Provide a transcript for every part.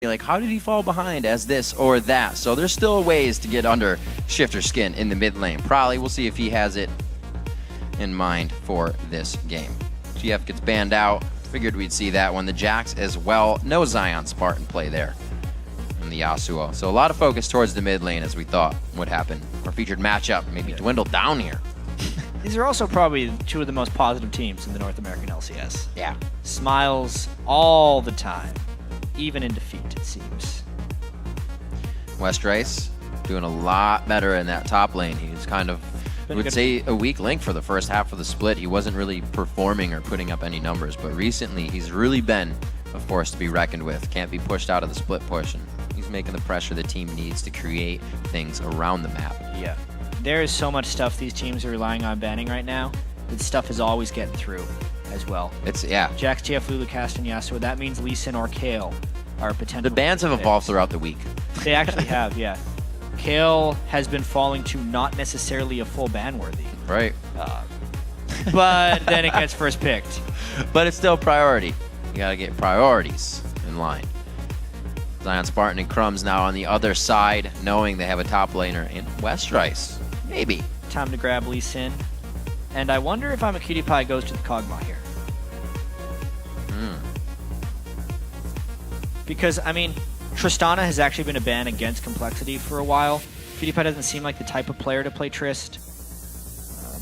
like, how did he fall behind as this or that? So there's still ways to get under Shifter's skin in the mid lane. Probably we'll see if he has it in mind for this game. GF gets banned out. Figured we'd see that one. The Jax as well. No Zion Spartan play there in the Yasuo. So a lot of focus towards the mid lane as we thought would happen. Our featured matchup maybe dwindled down here. These are also probably two of the most positive teams in the North American LCS. Yeah. Smiles all the time. Even in defeat, it seems. Westrice doing a lot better in that top lane. He's kind of, I would say, a weak link for the first half of the split. He wasn't really performing or putting up any numbers, but recently he's really been a force to be reckoned with. Can't be pushed out of the split push, and he's making the pressure the team needs to create things around the map. Yeah. There is so much stuff these teams are relying on banning right now. That stuff is always getting through as well. It's, yeah. Jax, TF, Lulu, Cast, and Yasuo. That means Lee Sin or Kale are potential. The bans have evolved throughout the week. They actually have, yeah. Kale has been falling to not necessarily a full ban worthy. Right. But then it gets first picked. But it's still priority. You gotta get priorities in line. Zion Spartan and Crumbs now on the other side, knowing they have a top laner in Westrice. Maybe. Time to grab Lee Sin. And I wonder if I'm a Cutie Pie goes to the Kog'Maw here. Because, I mean, Tristana has actually been a ban against compLexity for a while. Cutie Pie doesn't seem like the type of player to play Trist.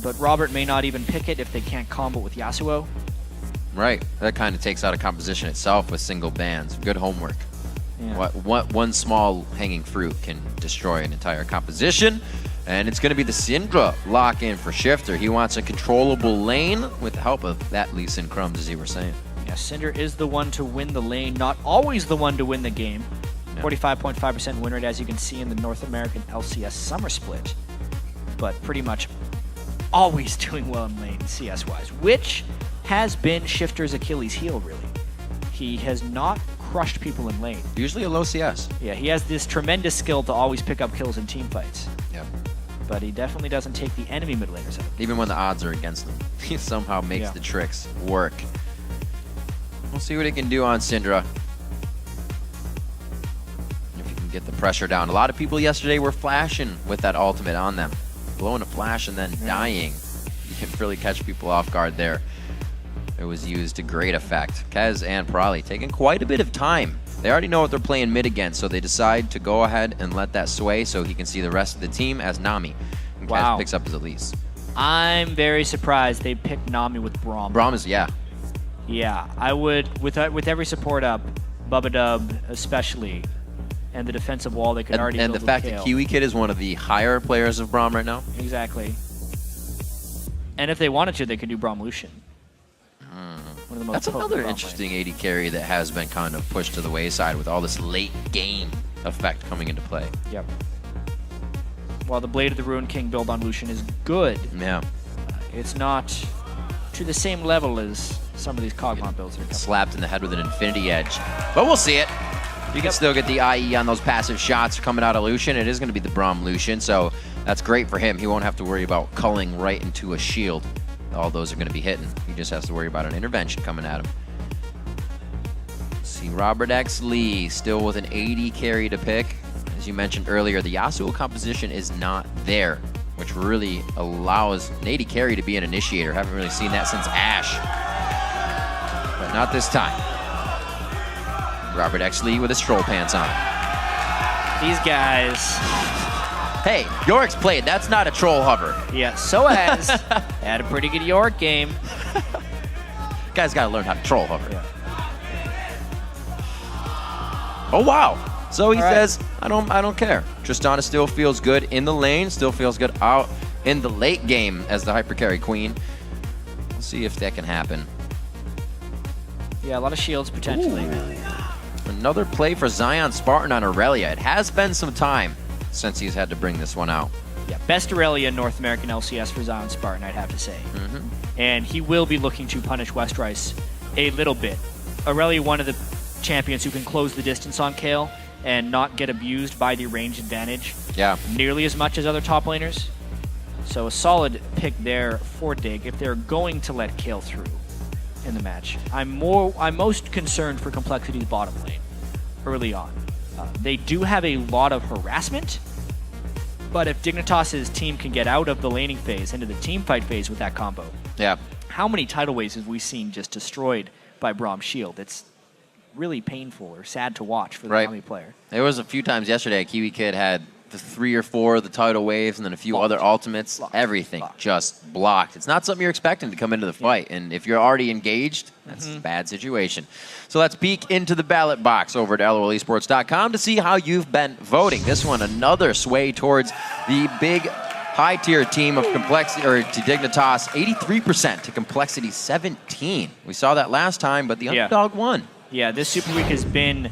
But Robert may not even pick it if they can't combo with Yasuo. Right. That kind of takes out a composition itself with single bans. Good homework. Yeah. One small hanging fruit can destroy an entire composition. And it's going to be the Syndra lock-in for Shifter. He wants a controllable lane with the help of that Lee Sin Crumbs, as you were saying. Yeah, Cinder is the one to win the lane, not always the one to win the game. 45.5% win rate, as you can see in the North American LCS Summer split. But pretty much always doing well in lane, CS-wise, which has been Shifter's Achilles heel, really. He has not crushed people in lane. Usually a low CS. Yeah, he has this tremendous skill to always pick up kills in team fights. Yep. But he definitely doesn't take the enemy mid laners out. Even when the odds are against him, he somehow makes the tricks work. We'll see what he can do on Syndra. If he can get the pressure down. A lot of people yesterday were flashing with that ultimate on them. Blowing a flash and then dying. You can really catch people off guard there. It was used to great effect. Kez and Prolly taking quite a bit of time. They already know what they're playing mid against, so they decide to go ahead and let that sway so he can see the rest of the team as Nami. And Kez picks up his Elise. I'm very surprised they picked Nami with Braum. Braum is, yeah. Yeah, I would, with every support up, Bubba Dub especially, and the defensive wall they could already build And the fact that Kiwi Kid is one of the higher players of Braum right now. Exactly. And if they wanted to, they could do Braum Lucian. One of the most That's another interesting AD carry that has been kind of pushed to the wayside with all this late game effect coming into play. Yep. While the Blade of the Ruined King build on Lucian is good, it's not to the same level as some of these Kog'Maw builds are coming. Slapped in the head with an Infinity Edge. But we'll see it. You can still get the IE on those passive shots coming out of Lucian. It is going to be the Braum Lucian, so that's great for him. He won't have to worry about culling right into a shield. All those are going to be hitting. He just has to worry about an intervention coming at him. See Robert X. Lee still with an 80 carry to pick. As you mentioned earlier, the Yasuo composition is not there, which really allows an 80 carry to be an initiator. Haven't really seen that since Ashe. But not this time. Robert X. Lee with his troll pants on. These guys... Hey, Yorick's played. That's not a troll hover. Yeah, so has had a pretty good Yorick game. Guy's got to learn how to troll hover. Yeah. Oh wow! So he says, I don't care. Tristana still feels good in the lane. Still feels good out in the late game as the hyper carry queen. We'll see if that can happen. Yeah, a lot of shields potentially. Another play for Zion Spartan on Aurelia. It has been some time since he's had to bring this one out. Yeah, best Aurelia in North American LCS for Zion Spartan, I'd have to say. And he will be looking to punish Westrice a little bit. Aurelia, one of the champions who can close the distance on Kale and not get abused by the range advantage nearly as much as other top laners. So a solid pick there for Dig if they're going to let Kale through in the match. I'm most concerned for compLexity's bottom lane. early on. They do have a lot of harassment, but if Dignitas' team can get out of the laning phase into the team fight phase with that combo, how many tidal waves have we seen just destroyed by Brahm's shield? It's really painful or sad to watch for the Nami player. There was a few times yesterday Kiwi Kid had the 3 or 4 of the tidal waves and then a few other ultimates. Everything just blocked. It's not something you're expecting to come into the fight. And if you're already engaged, that's a bad situation. So let's peek into the ballot box over at LOLesports.com to see how you've been voting. This one, another sway towards the big high-tier team of compLexity, or to Dignitas, 83% to compLexity 17. We saw that last time, but the underdog won. Yeah, this Super Week has been...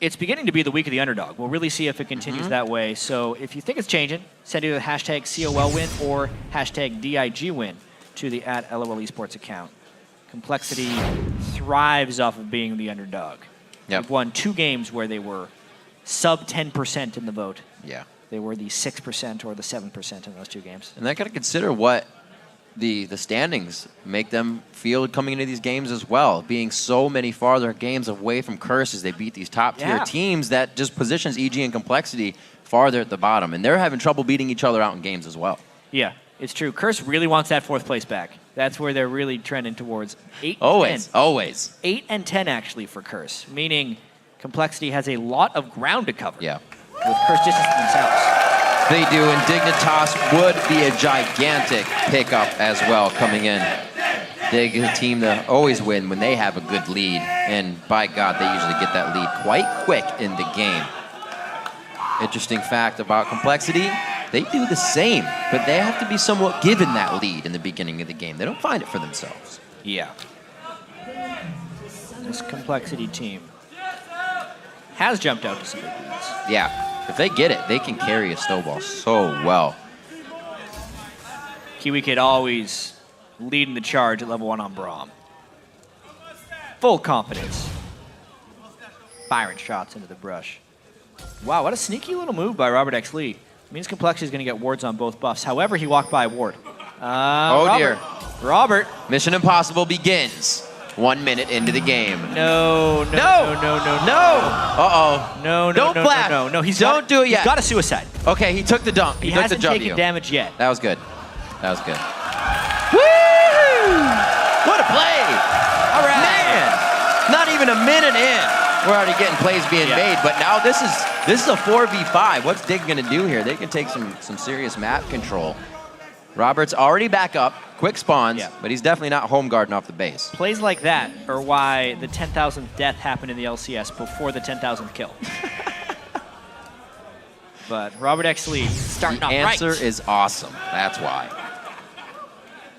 It's beginning to be the week of the underdog. We'll really see if it continues that way. So if you think it's changing, send either the hashtag COLWin or hashtag DIGWin to the @LOL Esports account. compLexity thrives off of being the underdog. They've won 2 games where they were sub 10% in the vote. Yeah. They were the 6% or the 7% in those 2 games. And I got to consider what the standings make them feel coming into these games as well. Being so many farther games away from Curse as they beat these top-tier teams, that just positions EG and compLexity farther at the bottom. And they're having trouble beating each other out in games as well. Yeah, it's true. Curse really wants that 4th place back. That's where they're really trending towards. 8 always, 10. Always. 8 and 10, actually, for Curse, meaning compLexity has a lot of ground to cover. Yeah. With Curse distancing themselves. They do, and Dignitas would be a gigantic pickup as well coming in. Dig is a team that always win when they have a good lead, and by God, they usually get that lead quite quick in the game. Interesting fact about compLexity, they do the same, but they have to be somewhat given that lead in the beginning of the game. They don't find it for themselves. Yeah. This compLexity team has jumped out to some big leads. Yeah. If they get it, they can carry a snowball so well. Kiwi Kid always leading the charge at level 1 on Braum. Full confidence. Firing shots into the brush. Wow, what a sneaky little move by Robert X. Lee. Means compLexity is going to get wards on both buffs. However, he walked by a ward. Oh, dear. Robert. Mission Impossible begins 1 minute into the game. No. Uh-oh. No. Don't flash. No. Don't do it yet. He's got a suicide. Okay, he took the dump. He took hasn't the W. taken damage yet. That was good. That was good. Woo! What a play! All right. Man! Not even a minute in. We're already getting plays being made, but now this is a 4v5. What's Dig gonna do here? They can take some serious map control. Robert's already back up, quick spawns, but he's definitely not home guarding off the base. Plays like that are why the 10,000th death happened in the LCS before the 10,000th kill. But Robert X. Lee starting off right. The answer is awesome. That's why.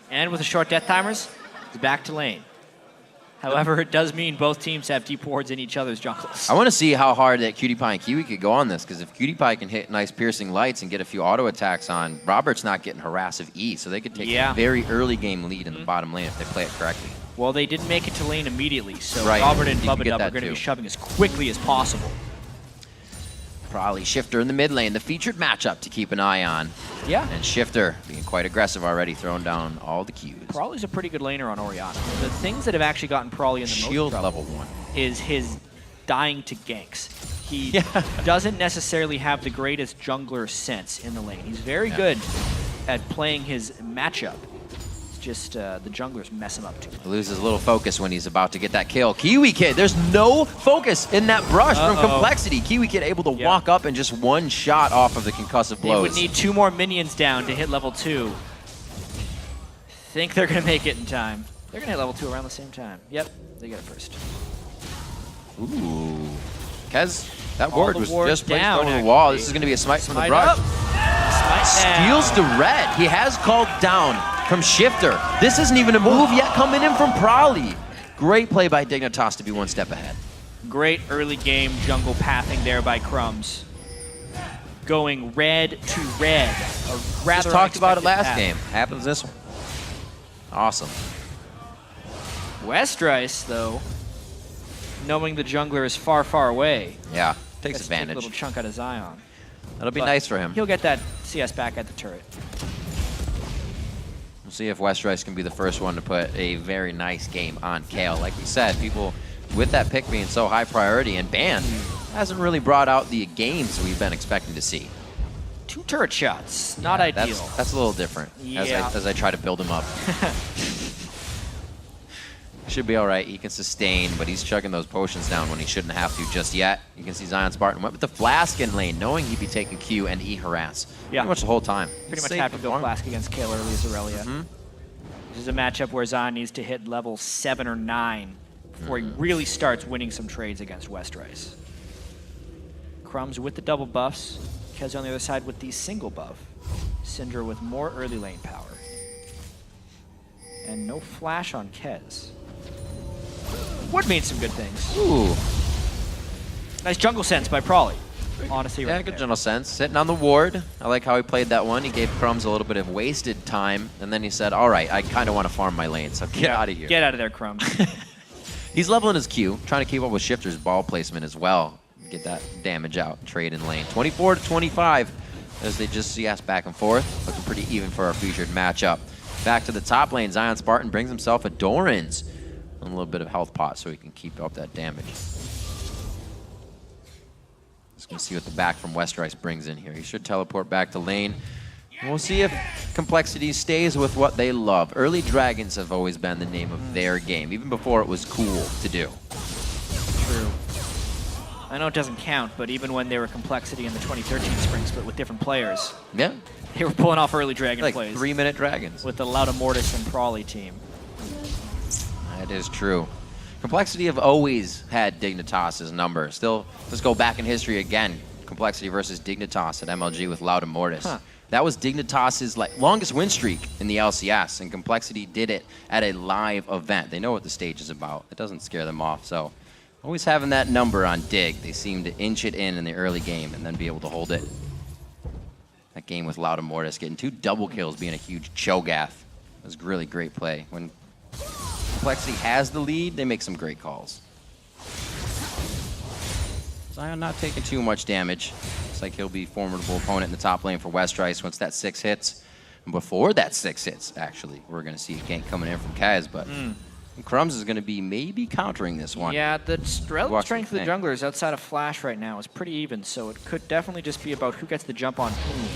And with the short death timers, he's back to lane. However, it does mean both teams have deep wards in each other's jungles. I want to see how hard that Cutie Pie and Kiwi could go on this, because if Cutie Pie can hit nice piercing lights and get a few auto attacks on, Robert's not getting harassed of E, so they could take a very early game lead in the bottom lane if they play it correctly. Well, they didn't make it to lane immediately, so Robert and Bubba Dub are going to be shoving as quickly as possible. Probably Shifter in the mid lane, the featured matchup to keep an eye on. Yeah. And Shifter being quite aggressive already, throwing down all the Qs. Prawley's a pretty good laner on Orianna. The things that have actually gotten Prawley in the Shield most level 1 is his dying to ganks. He doesn't necessarily have the greatest jungler sense in the lane. He's very good at playing his matchup. Just the junglers mess him up too much. He loses a little focus when he's about to get that kill. Kiwi Kid, there's no focus in that brush from compLexity. Kiwi Kid able to walk up and just one shot off of the concussive blows. They would need 2 more minions down to hit level 2. Think they're going to make it in time. They're going to hit level 2 around the same time. Yep, they get it first. Ooh. Kez, that ward was just placed down, over the wall. This is going to be a smite from the brush. Steals the red. He has called down from Shifter. This isn't even a move yet coming in from Prawley. Great play by Dignitas to be 1 step ahead. Great early game jungle pathing there by Crumbs. Going red to red. Just talked about it last game. Happens this one. Awesome. Westrice, though, knowing the jungler is far, far away. Yeah, takes advantage. Take a little chunk out of Zion. That'll be nice for him. He'll get that CS back at the turret. We'll see if Westrice can be the first one to put a very nice game on Kale. Like we said, people with that pick being so high priority and banned, hasn't really brought out the games we've been expecting to see. 2 turret shots, not ideal. That's a little different as I try to build him up. Should be all right. He can sustain, but he's chugging those potions down when he shouldn't have to just yet. You can see Zion Spartan went with the Flask in lane, knowing he'd be taking Q and E harass pretty much the whole time. Pretty much have to go Flask against Kale early as Aurelia. This is a matchup where Zion needs to hit level 7 or 9 before he really starts winning some trades against Westrice. Crumbs with the double buffs. Kez on the other side with the single buff. Syndra with more early lane power. And no flash on Kez. Would mean some good things. Ooh. Nice jungle sense by Prawley. Honestly, yeah, good jungle sense. Sitting on the ward. I like how he played that one. He gave Crumbs a little bit of wasted time, and then he said, all right, I kind of want to farm my lane, so get out of here. Get out of there, Crumbs. He's leveling his Q, trying to keep up with Shifter's ball placement as well. Get that damage out, trade in lane. 24 to 25 as they just CS back and forth. Looking pretty even for our featured matchup. Back to the top lane, Zion Spartan brings himself a Doran's. And a little bit of health pot so he can keep up that damage. Just gonna see what the back from Westrice brings in here. He should teleport back to lane. We'll see if compLexity stays with what they love. Early Dragons have always been the name of their game, even before it was cool to do. True. I know it doesn't count, but even when they were compLexity in the 2013 spring split with different players, yeah, they were pulling off early Dragon like plays. 3-minute Dragons. With the Lauda Mortis and Prawley team. That is true. compLexity have always had Dignitas' number. Still, let's go back in history again. compLexity versus Dignitas at MLG with Lauda Mortis. That was Dignitas' longest win streak in the LCS, and compLexity did it at a live event. They know what the stage is about. It doesn't scare them off, so always having that number on Dig. They seem to inch it in the early game and then be able to hold it. That game with Lauda Mortis getting 2 double kills, being a huge Cho'Gath. It was really great play. When compLexity has the lead, they make some great calls. Zion not taking too much damage. Looks like he'll be a formidable opponent in the top lane for Westrice once that 6 hits. And before that 6 hits, actually, we're going to see a gank coming in from Kaz, but Crumbs is going to be maybe countering this one. Yeah, the relative strength of the junglers outside of Flash right now is pretty even, so it could definitely just be about who gets the jump on whom.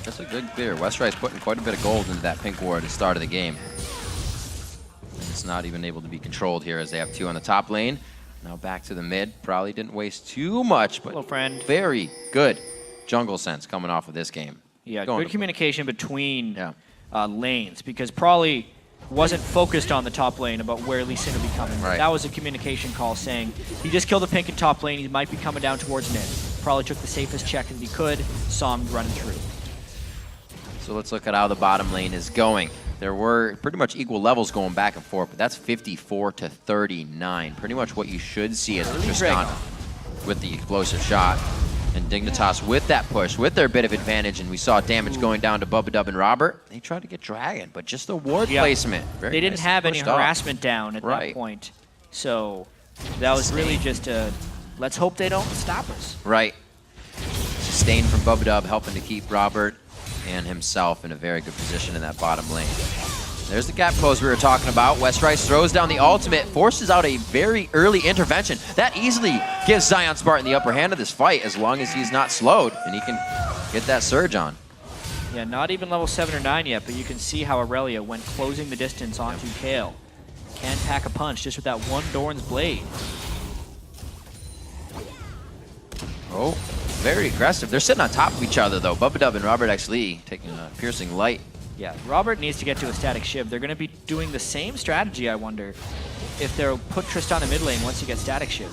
That's a good clear. Westrice putting quite a bit of gold into that pink ward at the start of the game. And it's not even able to be controlled here as they have 2 on the top lane. Now back to the mid. Probably didn't waste too much, but very good jungle sense coming off of this game. Yeah, good communication between lanes, because Prawley wasn't focused on the top lane about where Lee Sin would be coming. Right. That was a communication call saying he just killed the pink in top lane, he might be coming down towards mid. Prawley took the safest check that he could, saw him running through. So let's look at how the bottom lane is going. There were pretty much equal levels going back and forth, but that's 54 to 39. Pretty much what you should see as a Tristana with the explosive shot. And Dignitas with that push, with their bit of advantage, and we saw damage going down to Bubba Dub and Robert. They tried to get Dragon, but just the ward placement. They didn't have any harassment down at that point. So that was really just a, let's hope they don't stop us. Right. Sustained from Bubba Dub, helping to keep Robert and himself in a very good position in that bottom lane. There's the gap close we were talking about. Westrice throws down the ultimate, forces out a very early intervention. That easily gives Zion Spartan the upper hand of this fight as long as he's not slowed and he can get that surge on. Yeah, not even level 7 or 9 yet, but you can see how Aurelia, when closing the distance onto Kale, can pack a punch just with that one Doran's Blade. Oh, very aggressive. They're sitting on top of each other, though. Bubba Dub and Robert X. Lee taking a piercing light. Yeah, Robert needs to get to a static shiv. They're going to be doing the same strategy, I wonder, if they'll put Tristan in mid lane once he gets static shiv.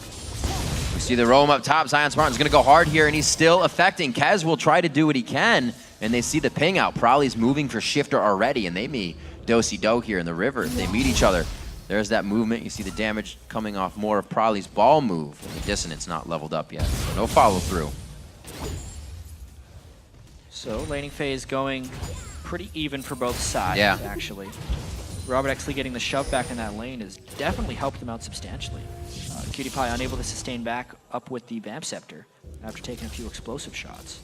We see the roam up top. Zion Spartan's going to go hard here, and he's still affecting. Kaz will try to do what he can, and they see the ping out. Prawley's moving for Shifter already, and they may do-si-do here in the river if they meet each other. There's that movement. You see the damage coming off more of Prawley's ball move, and the dissonance not leveled up yet. So no follow-through. So laning phase going pretty even for both sides, actually. Robert X. Lee getting the shove back in that lane has definitely helped them out substantially. Cutie Pie unable to sustain back up with the Vamp Scepter after taking a few explosive shots.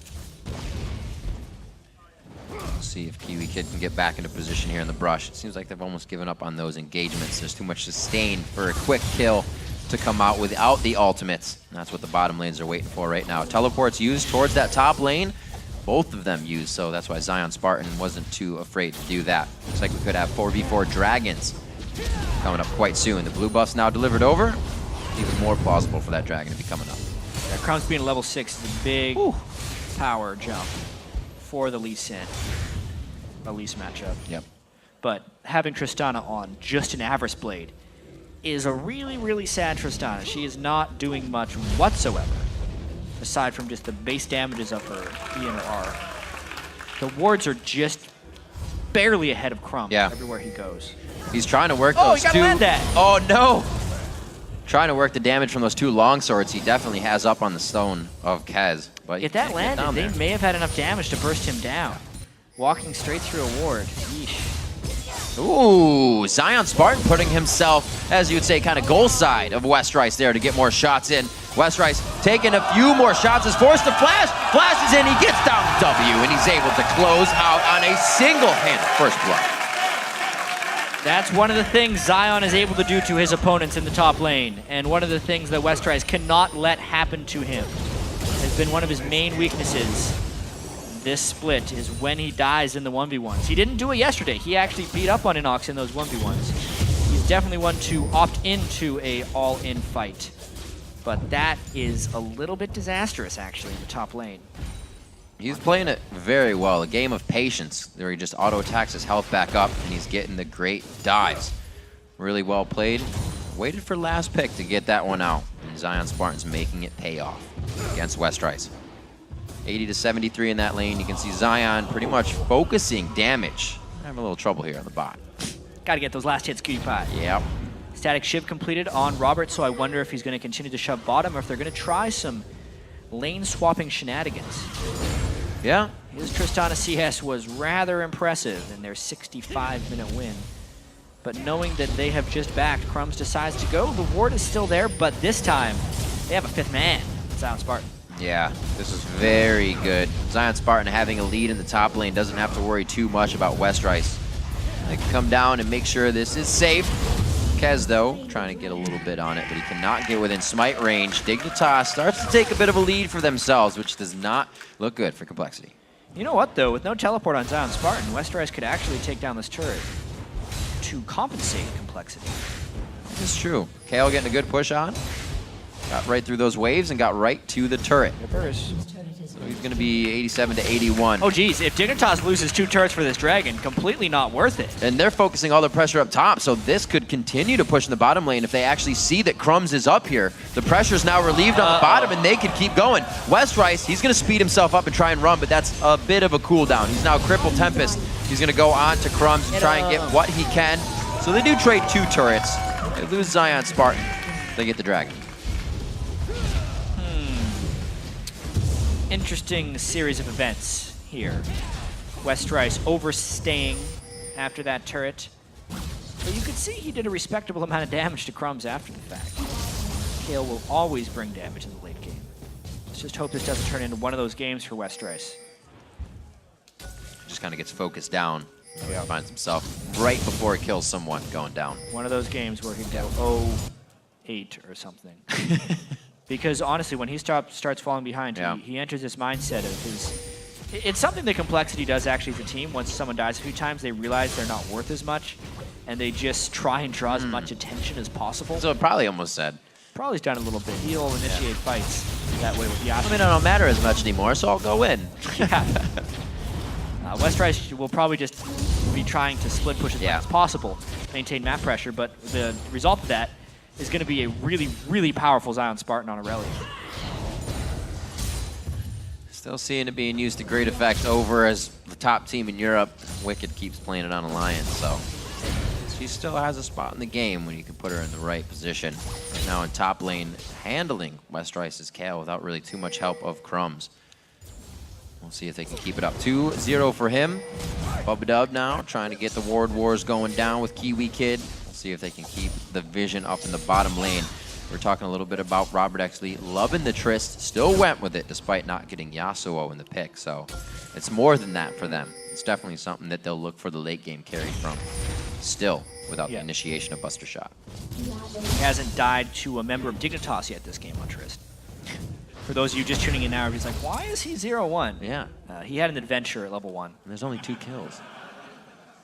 We'll see if Kiwi Kid can get back into position here in the brush. It seems like they've almost given up on those engagements. There's too much sustain for a quick kill to come out without the ultimates. And that's what the bottom lanes are waiting for right now. Teleports used towards that top lane. Both of them used, so that's why Zion Spartan wasn't too afraid to do that. Looks like we could have 4v4 Dragons coming up quite soon. The blue buff's now delivered over. Even more plausible for that Dragon to be coming up. Yeah, Crumbs being level 6 is a big power jump for the Lee Sin. A Lee's matchup. Yep. But having Tristana on just an Avarice Blade is a really, really sad Tristana. She is not doing much whatsoever, aside from just the base damages of her E and her R. The wards are just barely ahead of Crumbs everywhere he goes. He's trying to work Oh, those he gotta land that! Oh, no! Trying to work the damage from those 2 longswords he definitely has up on the stone of Kez. But if that landed, they may have had enough damage to burst him down. Walking straight through a ward. Yeesh. Ooh, Zion Spartan putting himself, as you would say, kind of goal side of Westrice there to get more shots in. Westrice taking a few more shots, is forced to flash. Flashes in, he gets down the W, and he's able to close out on a single-handed first blood. That's one of the things Zion is able to do to his opponents in the top lane, and one of the things that Westrice cannot let happen to him. Has been one of his main weaknesses this split is when he dies in the 1v1s. He didn't do it yesterday. He actually beat up on Inox in those 1v1s. He's definitely one to opt into a all-in fight. But that is a little bit disastrous, actually, in the top lane. He's playing it very well. A game of patience where he just auto-attacks his health back up, and he's getting the great dives. Really well played. Waited for last pick to get that one out. And Zion Spartan's making it pay off against Westrice. 80 to 73 in that lane. You can see Zion pretty much focusing damage. Having a little trouble here on the bot. Gotta get those last hits, Cutie Pie. Yep. Static Shiv completed on Robert, so I wonder if he's going to continue to shove bottom or if they're going to try some lane swapping shenanigans. Yeah. His Tristana CS was rather impressive in their 65-minute win. But knowing that they have just backed, Crumbs decides to go. The ward is still there, but this time they have a 5th man, Zion Spartan. Yeah, this is very good. Zion Spartan having a lead in the top lane doesn't have to worry too much about Westrice. They can come down and make sure this is safe. Kez, though, trying to get a little bit on it, but he cannot get within smite range. Dignitas starts to take a bit of a lead for themselves, which does not look good for compLexity. You know what, though? With no teleport on Zion Spartan, Westrice could actually take down this turret to compensate compLexity. This is true. Kale getting a good push on. Got right through those waves and got right to the turret. So he's going to be 87 to 81. Oh, geez. If Dignitas loses 2 turrets for this Dragon, completely not worth it. And they're focusing all the pressure up top, so this could continue to push in the bottom lane if they actually see that Crumbs is up here. The pressure's now relieved on the bottom, and they could keep going. Westrice, he's going to speed himself up and try and run, but that's a bit of a cooldown. He's now crippled Tempest. He's going to go on to Crumbs and try and get what he can. So they do trade 2 turrets. They lose Zion Spartan. They get the Dragon. Interesting series of events here. Westrice overstaying after that turret. But you could see he did a respectable amount of damage to Crumbs after the fact. Kale will always bring damage in the late game. Let's just hope this doesn't turn into one of those games for Westrice. Just kind of gets focused down. Finds himself right before he kills someone going down. One of those games where he'd go 0-8 or something. Because honestly, when he starts falling behind, he enters this mindset of his... It's something that compLexity does actually as a team. Once someone dies a few times, they realize they're not worth as much, and they just try and draw as much attention as possible. So it probably almost said. Probably's done a little bit. He'll initiate fights that way with Yasuo. I mean, I don't matter as much anymore, so I'll go in. Westrice will probably just be trying to split push as much as possible, maintain map pressure, but the result of that is going to be a really, really powerful Zion Spartan on Aurelia. Still seeing it being used to great effect over as the top team in Europe. Wicked keeps playing it on Alliance, so she still has a spot in the game when you can put her in the right position. Right now in top lane, handling Westrice's Kale without really too much help of Crumbs. We'll see if they can keep it up. 2-0 for him. Bubba Dub now trying to get the ward wars going down with Kiwi Kid. See if they can keep the vision up in the bottom lane. We're talking a little bit about Robert actually loving the Trist, still went with it despite not getting Yasuo in the pick. So it's more than that for them. It's definitely something that they'll look for the late game carry from still without the initiation of Buster Shot. He hasn't died to a member of Dignitas yet this game on Trist. For those of you just tuning in now, he's like, why is he 0-1? Yeah. He had an adventure at level 1. And there's only 2 kills.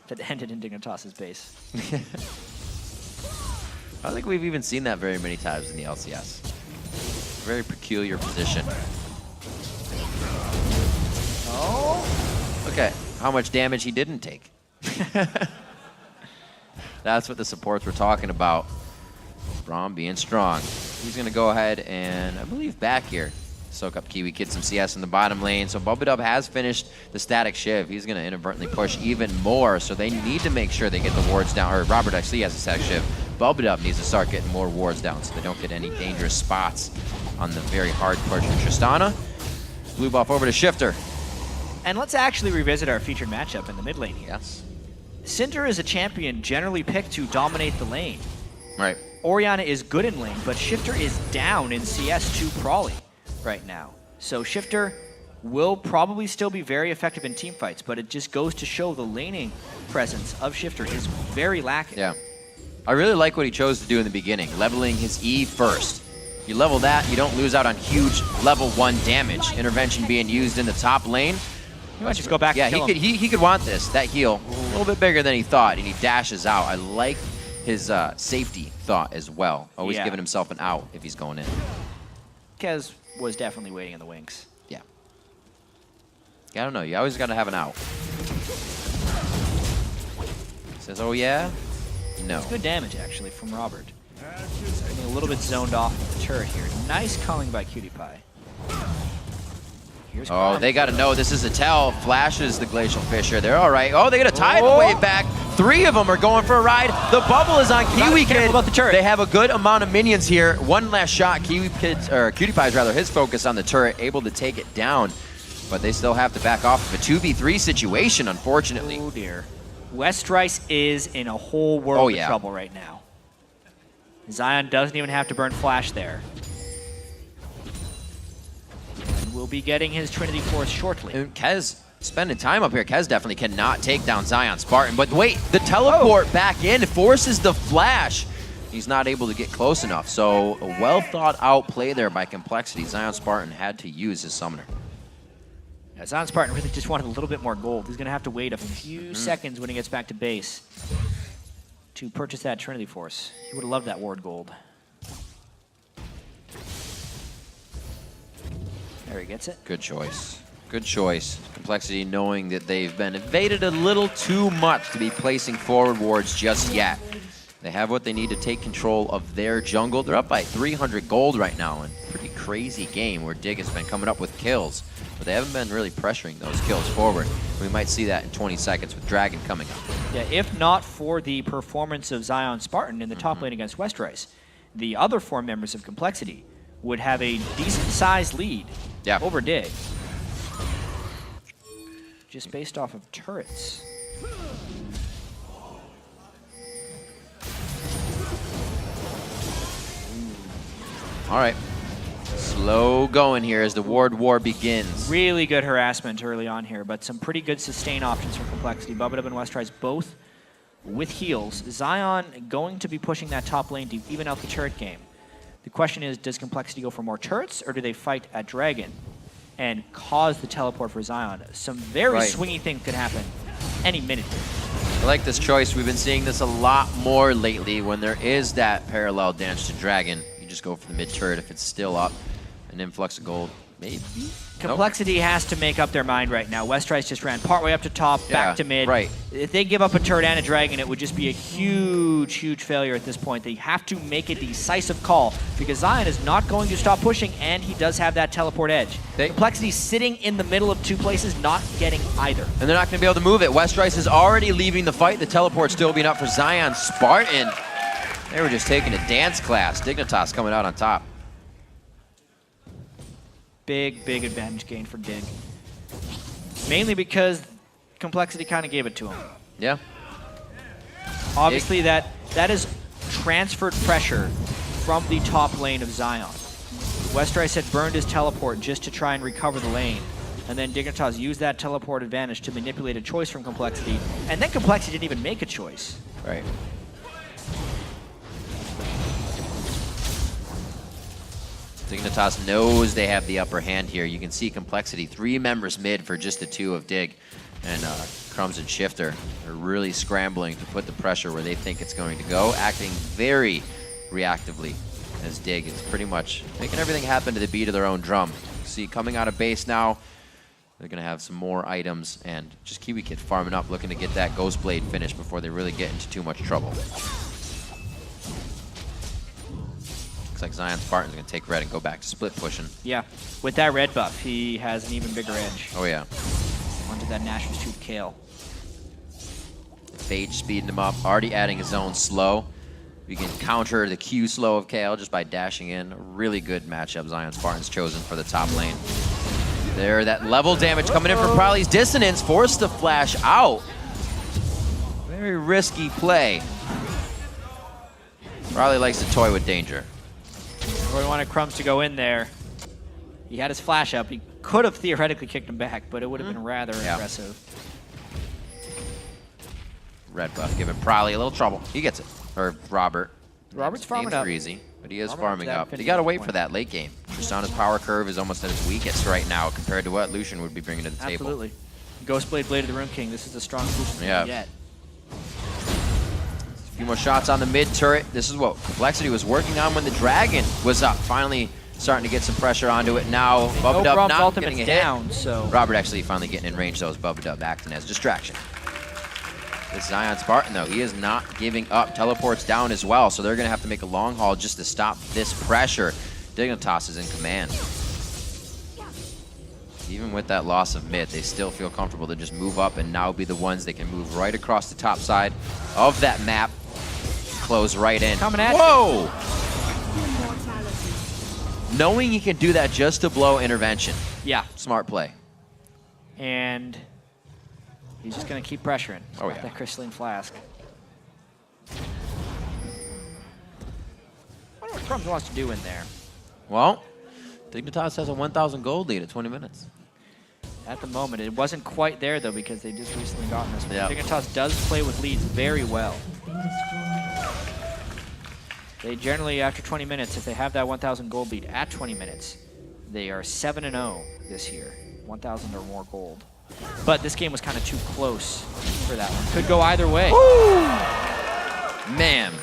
That ended in Dignitas' base. I don't think we've even seen that very many times in the LCS. Very peculiar position. Oh. Look at how much damage he didn't take. That's what the supports were talking about. Braum being strong. He's going to go ahead and, I believe, back here. Soak up Kiwi, get some CS in the bottom lane. So Bubba has finished the static shiv. He's going to inadvertently push even more. So they need to make sure they get the wards down. Or Robert actually has a static shiv. Bubba needs to start getting more wards down so they don't get any dangerous spots on the very hard push from Tristana. Blue buff over to Shifter. And let's actually revisit our featured matchup in the mid lane here. Yes. Cinder is a champion generally picked to dominate the lane. Right. Orianna is good in lane, but Shifter is down in CS to Prawley right now. So Shifter will probably still be very effective in team fights, but it just goes to show the laning presence of Shifter is very lacking. Yeah. I really like what he chose to do in the beginning, leveling his E first. You level that, you don't lose out on huge level 1 damage. Intervention being used in the top lane. You might just go back and kill him. he could want this, that heal. A little bit bigger than he thought, and he dashes out. I like his safety thought as well. Always giving himself an out if he's going in. Kez was definitely waiting in the wings. Yeah. I don't know. You always got to have an out. Says, oh yeah? No. It's good damage, actually, from Robert. Getting a little bit zoned off of the turret here. Nice calling by Cutie Pie. Here's Oh, they got to know this is a tell. Flashes the Glacial Fissure. They're all right. Oh, they got to tie the way back. 3 of them are going for a ride. The bubble is on Kiwi Kid. About the turret. They have a good amount of minions here. One last shot. Kiwi Kid's, or Cutie Pie's rather, his focus on the turret, able to take it down. But they still have to back off of a 2v3 situation, unfortunately. Oh dear. Westrice is in a whole world of trouble right now. Zion doesn't even have to burn flash there. And will be getting his Trinity Force shortly. And Kez spending time up here. Kez definitely cannot take down Zion Spartan. But wait, the teleport back in forces the flash. He's not able to get close enough. So a well thought out play there by compLexity. Zion Spartan had to use his summoner. Yeah, Zion Spartan really just wanted a little bit more gold. He's going to have to wait a few seconds when he gets back to base to purchase that Trinity Force. He would have loved that ward gold. There he gets it. Good choice. Good choice. compLexity knowing that they've been invaded a little too much to be placing forward wards just yet. They have what they need to take control of their jungle. They're up by 300 gold right now in a pretty crazy game where Dig has been coming up with kills. But they haven't been really pressuring those kills forward. We might see that in 20 seconds with Dragon coming up. Yeah, if not for the performance of Zion Spartan in the top lane against Westrice, the other 4 members of compLexity would have a decent-sized lead over Dig. Just based off of turrets. All right. Slow going here as the ward war begins. Really good harassment early on here, but some pretty good sustain options for compLexity. Bubba and Westrice both with heals. Zion going to be pushing that top lane to even out the turret game. The question is, does compLexity go for more turrets, or do they fight at Dragon and cause the teleport for Zion? Some very swingy things could happen any minute. I like this choice. We've been seeing this a lot more lately when there is that parallel dance to Dragon. You just go for the mid turret if it's still up. An influx of gold, maybe? compLexity has to make up their mind right now. Westrice just ran partway up to top, back to mid. Right. If they give up a turret and a dragon, it would just be a huge, huge failure at this point. They have to make a decisive call because Zion is not going to stop pushing, and he does have that teleport edge. compLexity sitting in the middle of 2 places, not getting either. And they're not going to be able to move it. Westrice is already leaving the fight. The teleport still being up for Zion Spartan. They were just taking a dance class. Dignitas coming out on top. Big, big advantage gain for Dig. Mainly because compLexity kind of gave it to him. Yeah. Obviously, that is transferred pressure from the top lane of Zion. Westrice had burned his teleport just to try and recover the lane. And then Dignitas used that teleport advantage to manipulate a choice from compLexity. And then compLexity didn't even make a choice. Right. Dignitas knows they have the upper hand here. You can see compLexity, 3 members mid for just the 2 of Dig. And Crumbs and Shifter are really scrambling to put the pressure where they think it's going to go, acting very reactively as Dig is pretty much making everything happen to the beat of their own drum. See, coming out of base now, they're going to have some more items, and just Kiwi Kid farming up, looking to get that Ghost Blade finished before they really get into too much trouble. Looks like Zion Spartan's going to take red and go back to split pushing. Yeah, with that red buff, he has an even bigger edge. Oh, yeah. Onto that Nashor's Tooth Kale. Phage speeding him up, already adding his own slow. You can counter the Q slow of Kale just by dashing in. A really good matchup Zion Spartan's chosen for the top lane. There, that level damage coming in from Prowly's Dissonance, forced to flash out. Very risky play. Prowly likes to toy with danger. We wanted Crumbs to go in there. He had his flash up. He could have theoretically kicked him back, but it would have been rather aggressive. Red buff giving Prowly a little trouble. He gets it. Or Robert. Robert's farming up. Easy, but he is Robert farming up. You got to wait for that late game. Tristana's power curve is almost at its weakest right now compared to what Lucian would be bringing to the table. Absolutely. Ghostblade, Blade of the Rune King. This is the strongest Lucian yet. A few more shots on the mid turret. This is what compLexity was working on when the Dragon was up. Finally starting to get some pressure onto it now. Bubbed up, not getting a down, hit. So Robert actually finally getting in range, though, is Bubbed up acting as distraction. This Zion Spartan, though, he is not giving up. Teleports down as well, so they're going to have to make a long haul just to stop this pressure. Dignitas is in command. Even with that loss of mid, they still feel comfortable to just move up and now be the ones that can move right across the top side of that map. Close right in. Coming at Whoa! Knowing you can do that just to blow intervention. Yeah. Smart play. And he's just going to keep pressuring. Oh, yeah. That crystalline flask. I wonder what Crumbs wants to do in there. Well, Dignitas has a 1,000 gold lead at 20 minutes. At the moment, it wasn't quite there, though, because they just recently gotten this one. Yep. Dignitas does play with leads very well. They generally, after 20 minutes, if they have that 1,000 gold lead at 20 minutes, they are 7-0 this year. 1,000 or more gold. But this game was kind of too close for that one. Could go either way. Woo! Man.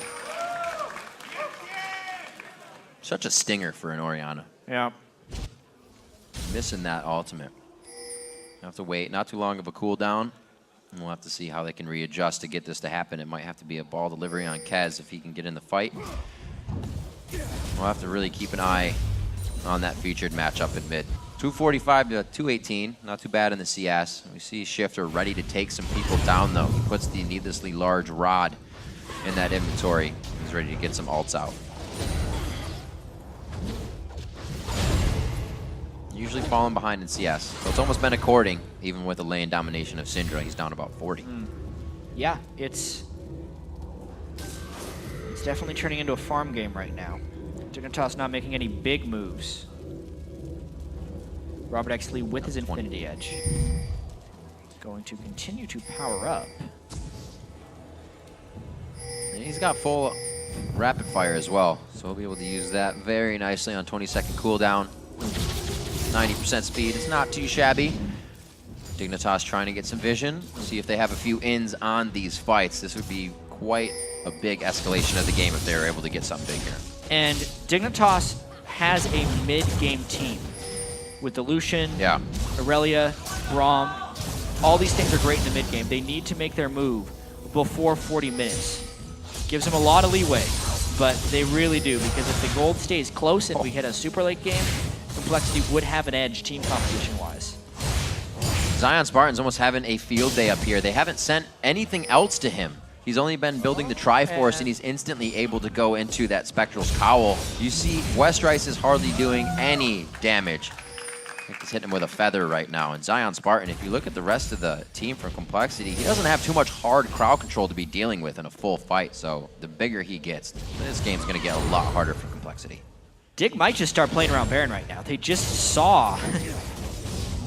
Such a stinger for an Orianna. Yeah. Missing that ultimate. Have to wait. Not too long of a cooldown. And we'll have to see how they can readjust to get this to happen. It might have to be a ball delivery on Kez if he can get in the fight. We'll have to really keep an eye on that featured matchup in mid. 245 to 218. Not too bad in the CS. We see Shifter ready to take some people down, though. He puts the needlessly large rod in that inventory. He's ready to get some ults out. Usually falling behind in CS. So it's almost been according, even with the lane domination of Syndra. He's down about 40. Yeah, it's definitely turning into a farm game right now. Dignitas not making any big moves. Robert X. Lee with his Infinity Edge. Going to continue to power up. And he's got full rapid fire as well, so he'll be able to use that very nicely on 20-second cooldown. 90% speed, it's not too shabby. Dignitas trying to get some vision, see if they have a few ins on these fights. This would be quite a big escalation of the game if they were able to get something big here. And Dignitas has a mid-game team with the Lucian, Aurelia, Braum. All these things are great in the mid-game. They need to make their move before 40 minutes. Gives them a lot of leeway, but they really do, because if the gold stays close and we hit a super late game, compLexity would have an edge team competition-wise. Zion Spartan's almost having a field day up here. They haven't sent anything else to him. He's only been building the Triforce, and he's instantly able to go into that Spectral's Cowl. You see, Westrice is hardly doing any damage. I think he's hitting him with a feather right now. And Zion Spartan, if you look at the rest of the team from compLexity, he doesn't have too much hard crowd control to be dealing with in a full fight. So the bigger he gets, this game's going to get a lot harder for compLexity. Dig might just start playing around Baron right now. They just saw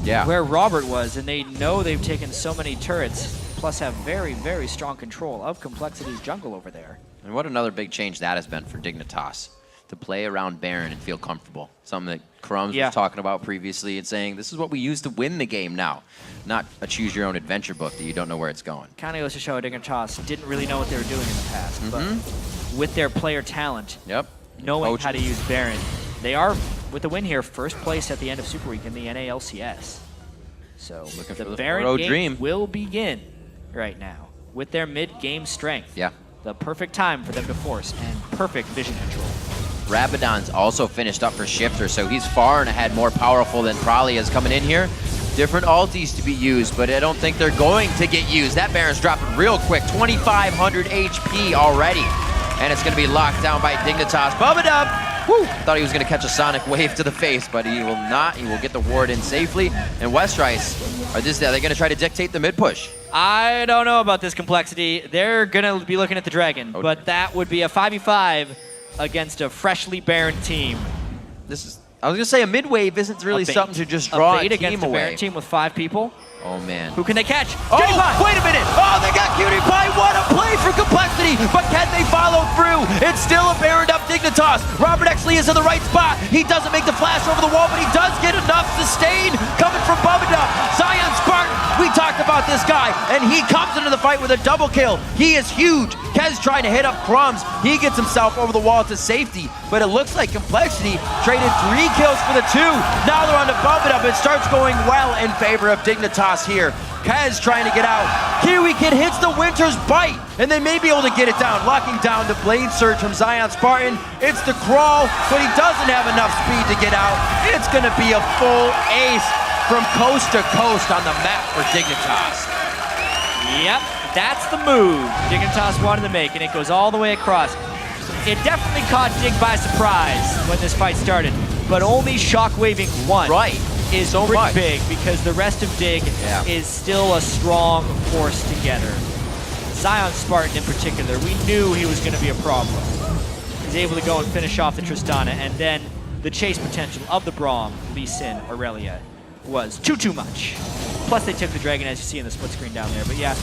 where Robert was, and they know they've taken so many turrets, plus have very, very strong control of compLexity's jungle over there. And what another big change that has been for Dignitas, to play around Baron and feel comfortable. Something that Crumbs was talking about previously and saying, this is what we use to win the game now, not a choose-your-own-adventure book that you don't know where it's going. Kind of goes to show Dignitas didn't really know what they were doing in the past, but with their player talent, knowing how to use Baron, they are, with the win here, first place at the end of Super Week in the NA LCS. So the Baron game will begin right now with their mid-game strength. The perfect time for them to force and perfect vision control. Rabadon's also finished up for Shifter, so he's far and ahead more powerful than Prolly is coming in here. Different ultis to be used, but I don't think they're going to get used. That Baron's dropping real quick, 2,500 HP already. And it's going to be locked down by Dignitas. Bubba Woo! Thought he was going to catch a sonic wave to the face, but he will not. He will get the ward in safely. And Westrice, are they going to try to dictate the mid push? I don't know about this compLexity. They're going to be looking at the Dragon, but that would be a 5v5 against a freshly Baron team. I was going to say a mid wave isn't really something to just draw a team against away. A Baron team with 5 people. Oh, man. Who can they catch? Oh, wait a minute. Oh, they got Cutie Pie. What a play for compLexity. But can they follow through? It's still a Baroned up Dignitas. Robert Exley is in the right spot. He doesn't make the flash over the wall, but he does get enough sustain coming from Bubba. Zion Spartan, we talked about this guy, and he comes into the fight with a double kill. He is huge. Kez trying to hit up Crumbs. He gets himself over the wall to safety, but it looks like compLexity traded 3 kills for the 2. Now they're on to Bubba. It starts going well in favor of Dignitas here. Kez trying to get out. Kiwi Kid hits the Winter's Bite, and they may be able to get it down, locking down the Blade Surge from Zion Spartan. It's the crawl, but he doesn't have enough speed to get out. It's going to be a full ace from coast to coast on the map for Dignitas. Yep, that's the move Dignitas wanted to make, and it goes all the way across. It definitely caught Dig by surprise when this fight started, but only shockwaving one. Is pretty big because the rest of Dig is still a strong force together. Zion Spartan in particular, we knew he was going to be a problem. He's able to go and finish off the Tristana, and then the chase potential of the Braum, Lee Sin, Aurelia was too much. Plus they took the Dragon, as you see in the split screen down there. But yeah,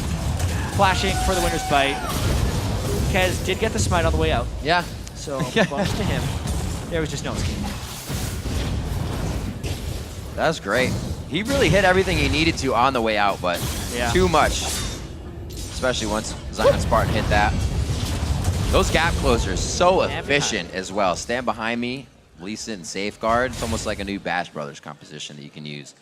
flashing for the Winter's Bite. Kez did get the smite on the way out. So bumps to him. There was just no escape. That's great. He really hit everything he needed to on the way out, but too much. Especially once Zion Spartan hit that. Those gap closers, so efficient as well. Stand behind me, Lisa and Safeguard. It's almost like a new Bash Brothers composition that you can use.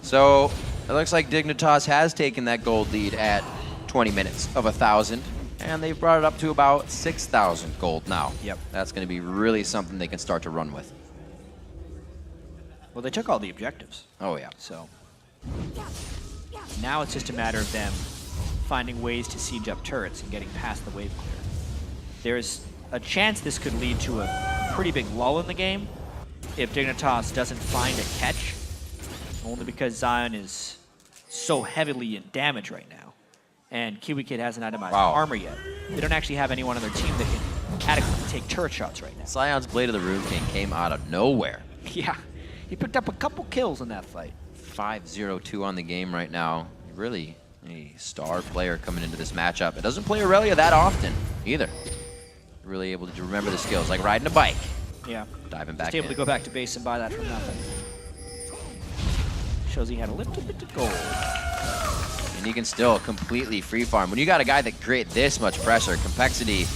So it looks like Dignitas has taken that gold lead at 20 minutes of 1,000, and they've brought it up to about 6,000 gold now. That's going to be really something they can start to run with. Well, they took all the objectives. So now it's just a matter of them finding ways to siege up turrets and getting past the wave clear. There's a chance this could lead to a pretty big lull in the game if Dignitas doesn't find a catch, only because Zion is so heavily in damage right now, and Kiwi Kid hasn't itemized armor yet. They don't actually have anyone on their team that can adequately take turret shots right now. Zion's Blade of the Rune King came out of nowhere. He picked up a couple kills in that fight. 5-0-2 on the game right now. Really a star player coming into this matchup. It doesn't play Aurelia that often either. Really able to remember the skills, like riding a bike. Diving back in. Just able to go back to base and buy that from nothing. Shows he had a little bit of gold. And he can still completely free farm. When you got a guy that create this much pressure, compLexity,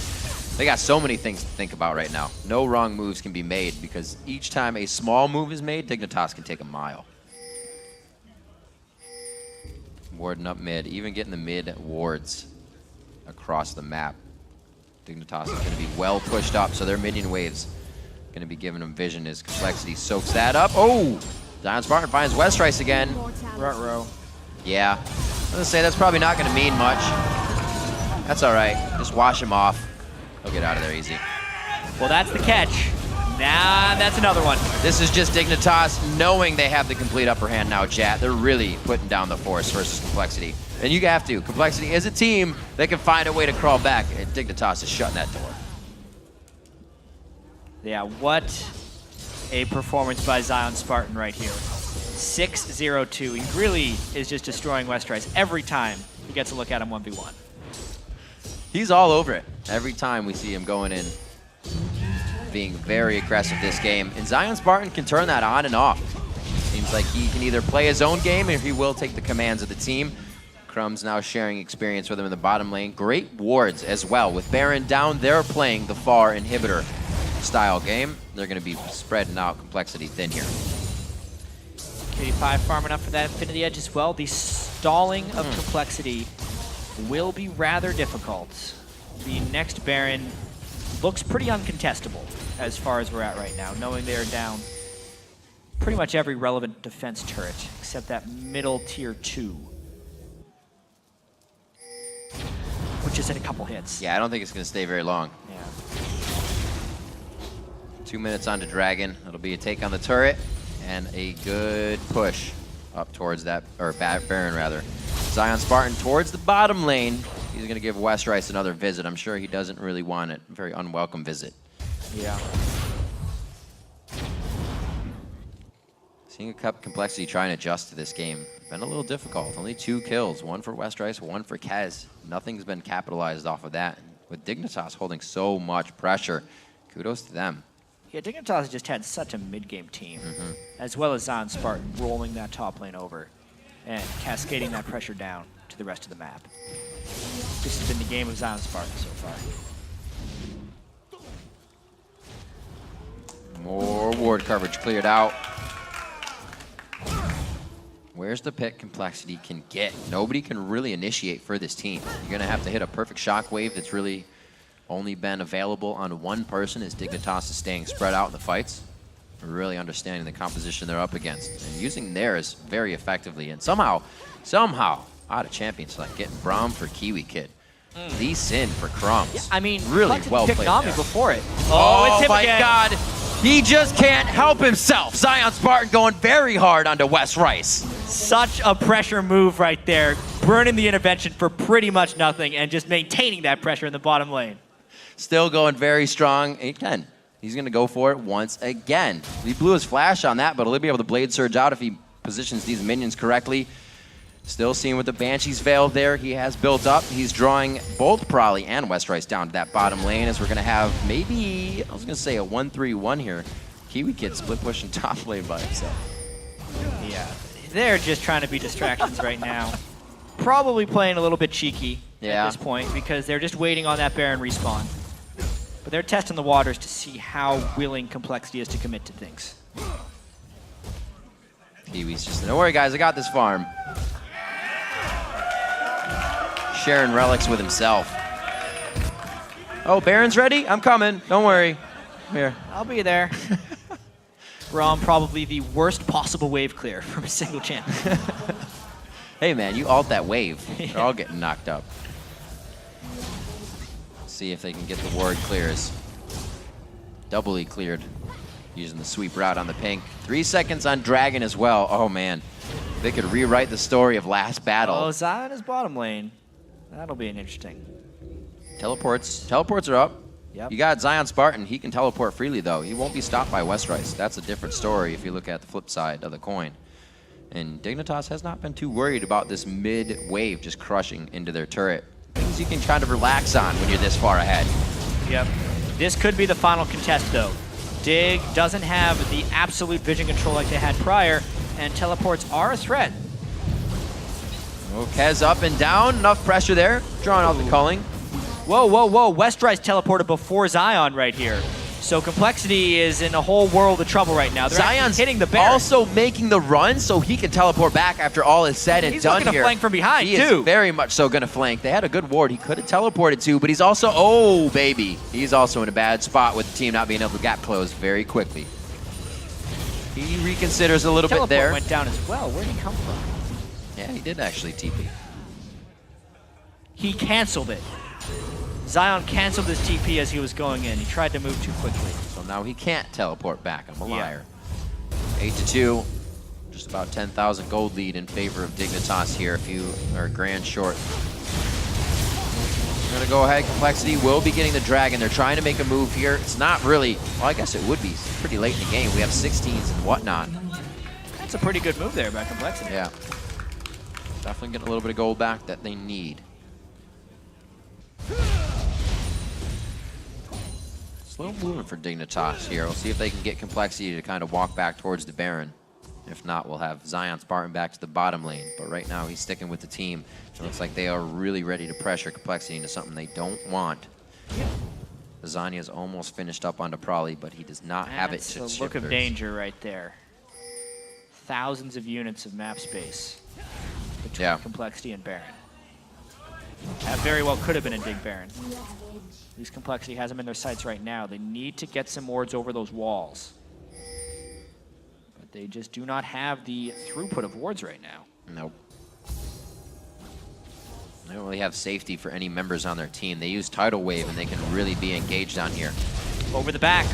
they got so many things to think about right now. No wrong moves can be made because each time a small move is made, Dignitas can take a mile. Warding up mid, even getting the mid wards across the map. Dignitas is going to be well pushed up, so their minion waves going to be giving them vision as compLexity soaks that up. Oh! Zion Spartan finds Westrice again. Ruh-roh. Yeah. I was going to say that's probably not going to mean much. That's all right. Just wash him off. He'll get out of there easy. Well, that's the catch. Nah, that's another one. This is just Dignitas knowing they have the complete upper hand now, chat. They're really putting down the force versus compLexity. And you have to. compLexity is a team that can find a way to crawl back, and Dignitas is shutting that door. Yeah, what a performance by Zion Spartan right here. 6-0-2. He really is just destroying Westrice every time he gets a look at him 1v1. He's all over it. Every time we see him going in, being very aggressive this game. And Zion Spartan can turn that on and off. Seems like he can either play his own game or he will take the commands of the team. Crumb's now sharing experience with him in the bottom lane. Great wards as well. With Baron down, they're playing the far inhibitor style game. They're going to be spreading out complexity thin here. KD5 farming up for that Infinity Edge as well. The stalling of complexity will be rather difficult. The next Baron looks pretty uncontestable as far as we're at right now, knowing they are down pretty much every relevant defense turret except that middle tier 2, which is in a couple hits. Yeah, I don't think it's going to stay very long. Yeah. 2 minutes onto Dragon. It'll be a take on the turret and a good push up towards that, or Baron rather. Zion Spartan towards the bottom lane. He's going to give Westrice another visit. I'm sure he doesn't really want it. Very unwelcome visit. Yeah. Seeing a complexity try and adjust to this game. Been a little difficult. Only 2 kills. 1 for Westrice, 1 for Kez. Nothing's been capitalized off of that. With Dignitas holding so much pressure, kudos to them. Yeah, Dignitas just had such a mid-game team, as well as Zion Spartan rolling that top lane over and cascading that pressure down to the rest of the map. This has been the game of Zion Spartan so far. More ward coverage cleared out. Where's the pick complexity can get? Nobody can really initiate for this team. You're going to have to hit a perfect shockwave that's really only been available on one person as Dignitas is staying spread out in the fights. Really understanding the composition they're up against and using theirs very effectively. And somehow, out of champion select, getting Braum for Kiwi Kid. Lee Sin for Crumbs. Yeah, I mean, really well played Nami there. before it. Oh, it's him my again. God. He just can't help himself. Zion Spartan going very hard onto Westrice. Such a pressure move right there. Burning the intervention for pretty much nothing and just maintaining that pressure in the bottom lane. Still going very strong. Again, he's going to go for it once again. He blew his flash on that, but he'll be able to Blade Surge out if he positions these minions correctly. Still seeing with the Banshee's Veil there, he has built up. He's drawing both Prolly and Westrice down to that bottom lane as we're going to have maybe, I was going to say a 1-3-1 here. Kiwi Kid split pushing top lane by himself. Yeah, they're just trying to be distractions right now. Probably playing a little bit cheeky at this point because they're just waiting on that Baron respawn. But they're testing the waters to see how willing complexity is to commit to things. Kiwi's just, don't worry guys, I got this farm. Sharing relics with himself. Oh, Baron's ready? I'm coming. Don't worry. Here. I'll be there. Braum, probably the worst possible wave clear from a single champion. Hey man, you ult that wave. They're all getting knocked up. See if they can get the ward clears. Doubly cleared using the sweep route on the pink. 3 seconds on Dragon as well. Oh man, they could rewrite the story of last battle. Oh, Zion is bottom lane. That'll be an interesting. Teleports are up. Yep. You got Zion Spartan. He can teleport freely though. He won't be stopped by Westrice. That's a different story if you look at the flip side of the coin. And Dignitas has not been too worried about this mid wave just crushing into their turret. Things you can kind of relax on when you're this far ahead. Yep. This could be the final contest though. Dig doesn't have the absolute vision control like they had prior, and teleports are a threat. Oh, Kez up and down. Enough pressure there. Drawing out the culling. Whoa, whoa, whoa. Westrice teleported before Zion right here. So complexity is in a whole world of trouble right now. They're Zion's hitting the Baron. Also making the run so he can teleport back after all is said and He's done looking here. to flank from behind, he too. is very much so going to flank. They had a good ward he could have teleported to, but he's also, oh, baby. He's also in a bad spot with the team not being able to gap close very quickly. He reconsiders a little bit there. Went down as well. Where did he come from? Yeah, he did actually TP. He canceled it. Zion canceled his TP as he was going in. He tried to move too quickly. So now he can't teleport back. I'm a liar. 8-2. Just about 10,000 gold lead in favor of Dignitas here if you are grand short. We're going to go ahead. Complexity will be getting the Dragon. They're trying to make a move here. It's not really, well, I guess it would be pretty late in the game. We have 16s and whatnot. That's a pretty good move there by compLexity. Yeah. Definitely getting a little bit of gold back that they need. Slow moving for Dignitas here. We'll see if they can get compLexity to kind of walk back towards the Baron. If not, we'll have Zion Spartan back to the bottom lane. But right now, he's sticking with the team. It looks like they are really ready to pressure compLexity into something they don't want. Lasagna is almost finished up onto Prolly, but he does not have it to That's a look of danger right there. Thousands of units of map space between compLexity and Baron. That very well could have been a Dig Baron. At least compLexity has them in their sights right now. They need to get some wards over those walls. But they just do not have the throughput of wards right now. Nope. They don't really have safety for any members on their team. They use Tidal Wave and they can really be engaged on here. Over the back.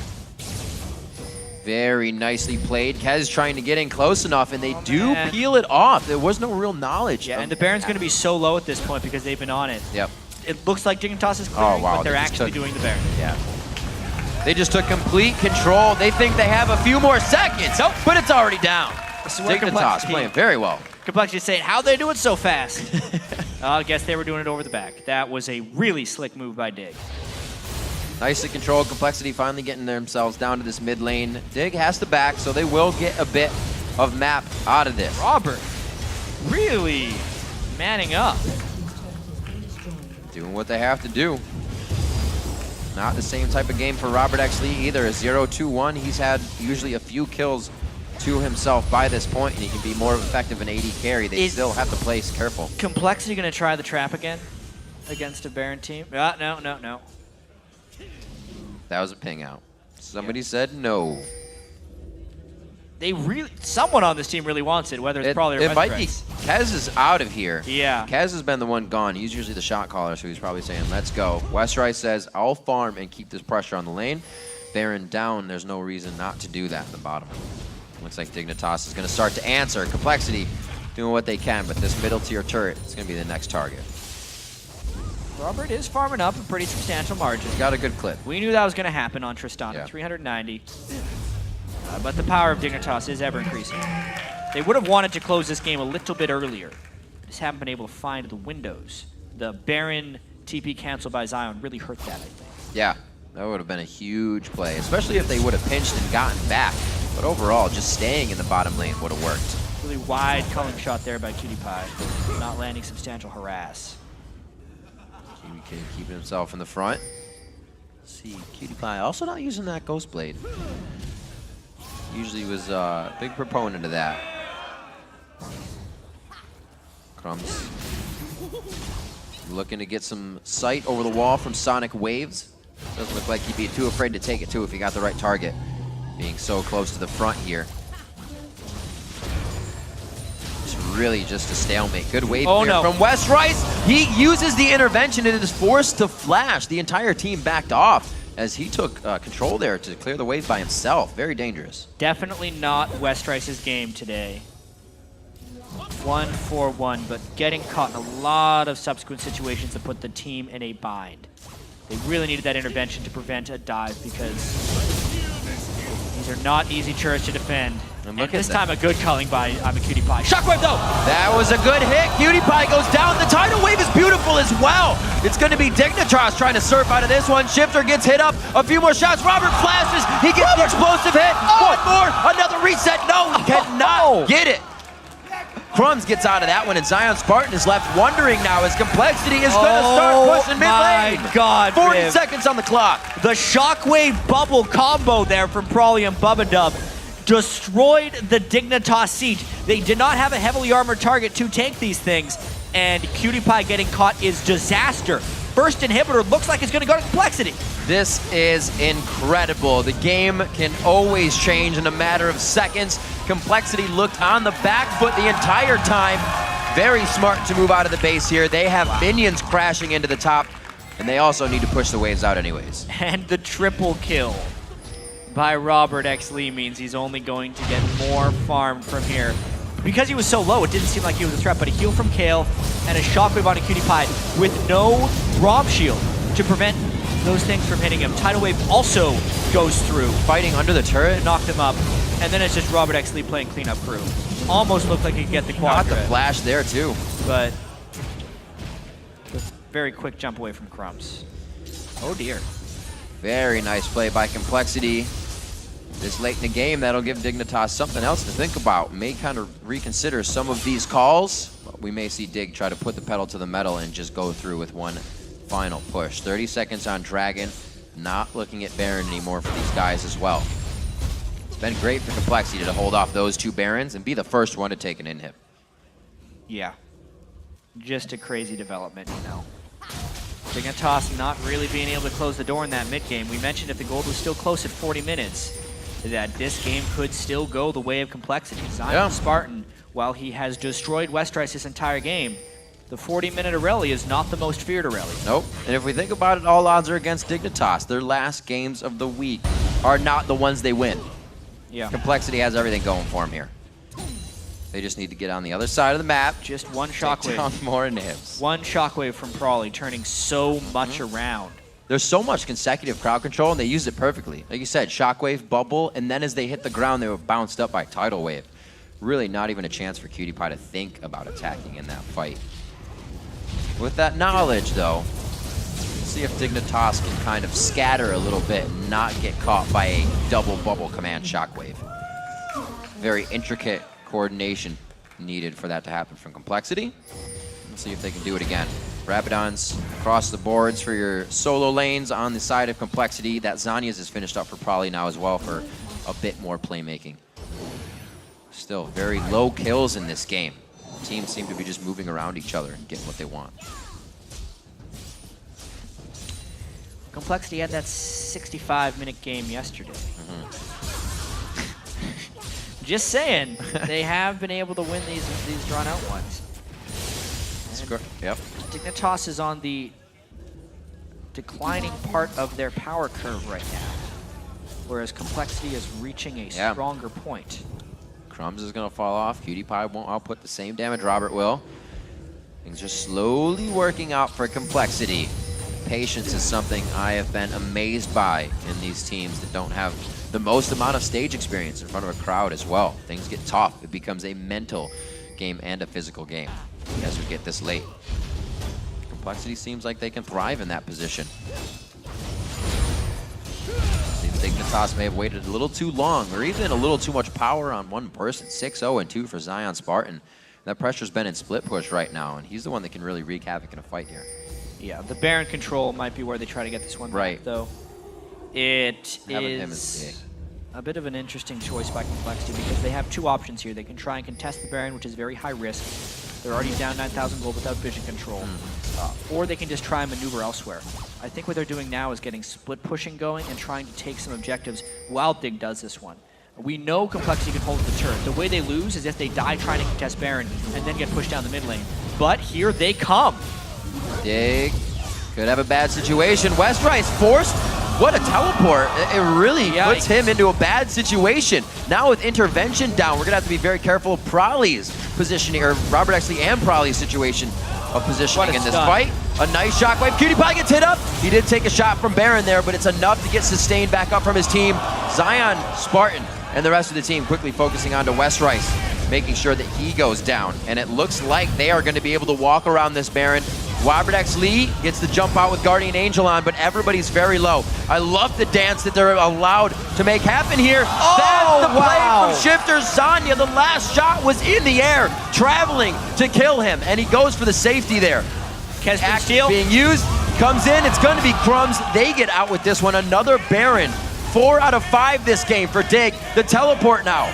Very nicely played. Kez trying to get in close enough, and they do peel it off. There was no real knowledge. Yeah, and the Baron's going to be so low at this point because they've been on it. Yep. It looks like Dignitas is clearing, but they're actually doing the Baron. Yeah. They just took complete control. They think they have a few more seconds. Nope, but it's already down. Dignitas playing very well. compLexity saying, how'd they do it so fast? I guess they were doing it over the back. That was a really slick move by Dig. Nicely controlled. compLexity finally getting themselves down to this mid lane. Dig has to back, so they will get a bit of map out of this. Robert really manning up. Doing what they have to do. Not the same type of game for Robert X. Lee either. A 0-2-1. He's had usually a few kills to himself by this point, and he can be more effective in AD carry. They still have to play careful. compLexity going to try the trap again against a Baron team? No. That was a ping out. Somebody said no. They really, someone on this team really wants it, whether it's probably it might be. Kez is out of here. Yeah. Kez has been the one gone. He's usually the shot caller, so he's probably saying, let's go. Westrice says, I'll farm and keep this pressure on the lane. Baron down, there's no reason not to do that at the bottom. Looks like Dignitas is going to start to answer. compLexity doing what they can, but this middle tier turret is going to be the next target. Robert is farming up a pretty substantial margin. Got a good clip. We knew that was going to happen on Tristana, 390. But the power of Dignitas is ever increasing. They would have wanted to close this game a little bit earlier. Just haven't been able to find the windows. The Baron TP canceled by Zion really hurt that, I think. Yeah, that would have been a huge play, especially if they would have pinched and gotten back. But overall, just staying in the bottom lane would have worked. Really wide culling shot there by QtPie, not landing substantial harass. QB keeping himself in the front. Let's see, QtPie also not using that Ghost Blade. Usually was a big proponent of that. Crumbs looking to get some sight over the wall from Sonic Waves. Doesn't look like he'd be too afraid to take it too if he got the right target. Being so close to the front here. It's really just a stalemate. Good wave here from Westrice. He uses the intervention and is forced to flash. The entire team backed off as he took control there to clear the wave by himself. Very dangerous. Definitely not Westrice's game today. 1-4-1, but getting caught in a lot of subsequent situations that put the team in a bind. They really needed that intervention to prevent a dive because these are not easy turrets to defend. And this time a good culling by QtPie. Shockwave though! That was a good hit. QtPie goes down. The tidal wave is beautiful as well. It's going to be Dignitas trying to surf out of this one. Shifter gets hit up. A few more shots. Robert flashes. He gets the explosive hit. One more. Another reset. No, he cannot get it. Crumbs gets out of that one, and Zion Spartan is left wondering now as compLexity is going to start pushing mid lane. My God, 40 seconds on the clock. The Shockwave bubble combo there from Prolly and Bubba destroyed the Dignitas siege. They did not have a heavily armored target to tank these things, and QtPie getting caught is disaster. First inhibitor looks like it's going to go to compLexity. This is incredible. The game can always change in a matter of seconds. compLexity looked on the back foot the entire time. Very smart to move out of the base here. They have minions crashing into the top, and they also need to push the waves out anyways. And the triple kill by Robert X. Lee means he's only going to get more farmed from here. Because he was so low, it didn't seem like he was a threat, but a heal from Kale and a shockwave on a QtPie with no Rob shield to prevent those things from hitting him. Tidal Wave also goes through. Fighting under the turret. Knocked him up. And then it's just Robert X. Lee playing cleanup crew. Almost looked like he could get the quad. Got the flash there too. But very quick jump away from Crumbs. Oh dear. Very nice play by compLexity. This late in the game, that'll give Dignitas something else to think about. May kind of reconsider some of these calls. But we may see Dig try to put the pedal to the metal and just go through with one final push. 30 seconds on Dragon. Not looking at Baron anymore for these guys as well. It's been great for compLexity to hold off those two Barons and be the first one to take an inhib. Yeah. Just a crazy development, you know. Dignitas not really being able to close the door in that mid game. We mentioned if the gold was still close at 40 minutes, that this game could still go the way of compLexity. Zion Spartan, while he has destroyed Westrice this entire game, the 40-minute Aurelia is not the most feared Aurelia. Nope. And if we think about it, all odds are against Dignitas. Their last games of the week are not the ones they win. Yeah. compLexity has everything going for them here. They just need to get on the other side of the map. Just one shockwave. Down more inhibs. One shockwave from Prawley, turning so much around. There's so much consecutive crowd control, and they use it perfectly. Like you said, shockwave, bubble, and then as they hit the ground, they were bounced up by tidal wave. Really not even a chance for Cutie Pie to think about attacking in that fight. With that knowledge, though, let's see if Dignitas can kind of scatter a little bit and not get caught by a double bubble command shockwave. Very intricate coordination needed for that to happen from compLexity. Let's see if they can do it again. Rabadons across the boards for your solo lanes on the side of compLexity. That Zhonya's is finished up for Prawley now as well for a bit more playmaking. Still very low kills in this game. Teams seem to be just moving around each other and getting what they want. compLexity had that 65-minute game yesterday. Just saying, they have been able to win these drawn-out ones. Yep. Dignitas is on the declining part of their power curve right now, whereas compLexity is reaching a stronger point. Crumbs is going to fall off. Cutie Pie won't output the same damage Robert will. Things are slowly working out for compLexity. Patience is something I have been amazed by in these teams that don't have the most amount of stage experience in front of a crowd as well. Things get tough. It becomes a mental game and a physical game as we get this late. compLexity seems like they can thrive in that position. Dignitas may have waited a little too long or even a little too much power on one person. 6-0 and 2 for Zion Spartan. That pressure's been in split push right now, and he's the one that can really wreak havoc in a fight here. Yeah, the Baron control might be where they try to get this one back, though. It is a bit of an interesting choice by compLexity because they have two options here. They can try and contest the Baron, which is very high risk. They're already down 9,000 gold without vision control. Or they can just try and maneuver elsewhere. I think what they're doing now is getting split pushing going and trying to take some objectives while Dig does this one. We know compLexity can hold the turret. The way they lose is if they die trying to contest Baron and then get pushed down the mid lane. But here they come. Dig could have a bad situation. Westrice forced. What a teleport. It really puts him into a bad situation. Now with intervention down, we're going to have to be very careful of Prawley's positioning, or Robert X. Lee and Prawley's situation of positioning in this fight. A nice shockwave. Cutie Pie gets hit up. He did take a shot from Baron there, but it's enough to get sustained back up from his team. Zion Spartan and the rest of the team quickly focusing on to Westrice, making sure that he goes down. And it looks like they are going to be able to walk around this Baron. Robert X. Lee gets the jump out with Guardian Angel on, but everybody's very low. I love the dance that they're allowed to make happen here. Oh, that's the play from Shifter Zanya. The last shot was in the air, traveling to kill him, and he goes for the safety there. Kesper steal being used, comes in, it's going to be Crumbs. They get out with this one. Another Baron. 4 out of 5 this game for Dig. The teleport now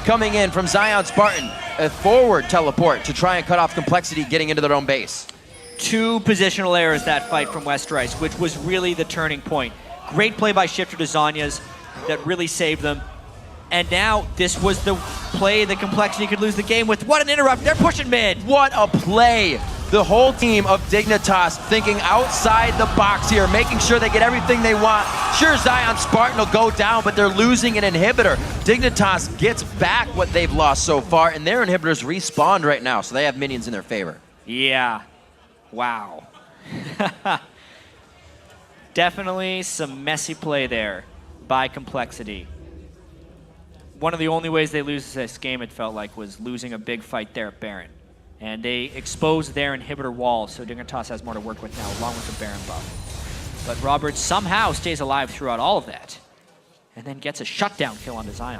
coming in from Zion Spartan. A forward teleport to try and cut off compLexity getting into their own base. 2 positional errors that fight from Westrice, which was really the turning point. Great play by Shifter to Zanya's that really saved them. And now this was the play that compLexity could lose the game with. What an interrupt. They're pushing mid. What a play. The whole team of Dignitas thinking outside the box here, making sure they get everything they want. Sure, Zion Spartan will go down, but they're losing an inhibitor. Dignitas gets back what they've lost so far, and their inhibitors respawned right now, so they have minions in their favor. Yeah. Wow. Definitely some messy play there by compLexity. one of the only ways they lose this game, it felt like, was losing a big fight there at Baron. And they exposed their inhibitor wall, so Dignitas has more to work with now, along with the Baron buff. But Roberts somehow stays alive throughout all of that, and then gets a shutdown kill onto Zion.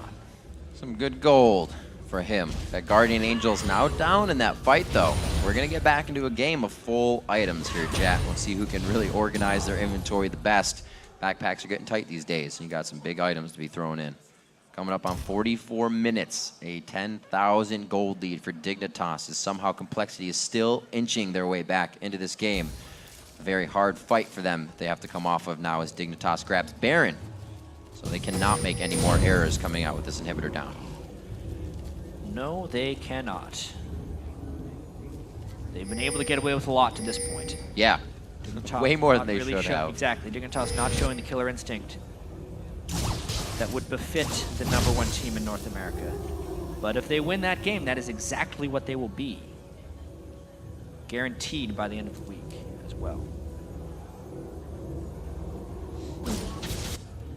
Some good gold for him. That Guardian Angel's now down in that fight, though. We're going to get back into a game of full items here, chat. We'll see who can really organize their inventory the best. Backpacks are getting tight these days, and you got some big items to be thrown in. Coming up on 44 minutes, a 10,000 gold lead for Dignitas as somehow compLexity is still inching their way back into this game. A very hard fight for them they have to come off of now as Dignitas grabs Baron. So they cannot make any more errors coming out with this inhibitor down. No, they cannot. They've been able to get away with a lot to this point. Yeah, Dignitas way more than not they really should have. Exactly. Dignitas not showing the killer instinct that would befit the #1 team in North America. But if they win that game, that is exactly what they will be. Guaranteed by the end of the week as well.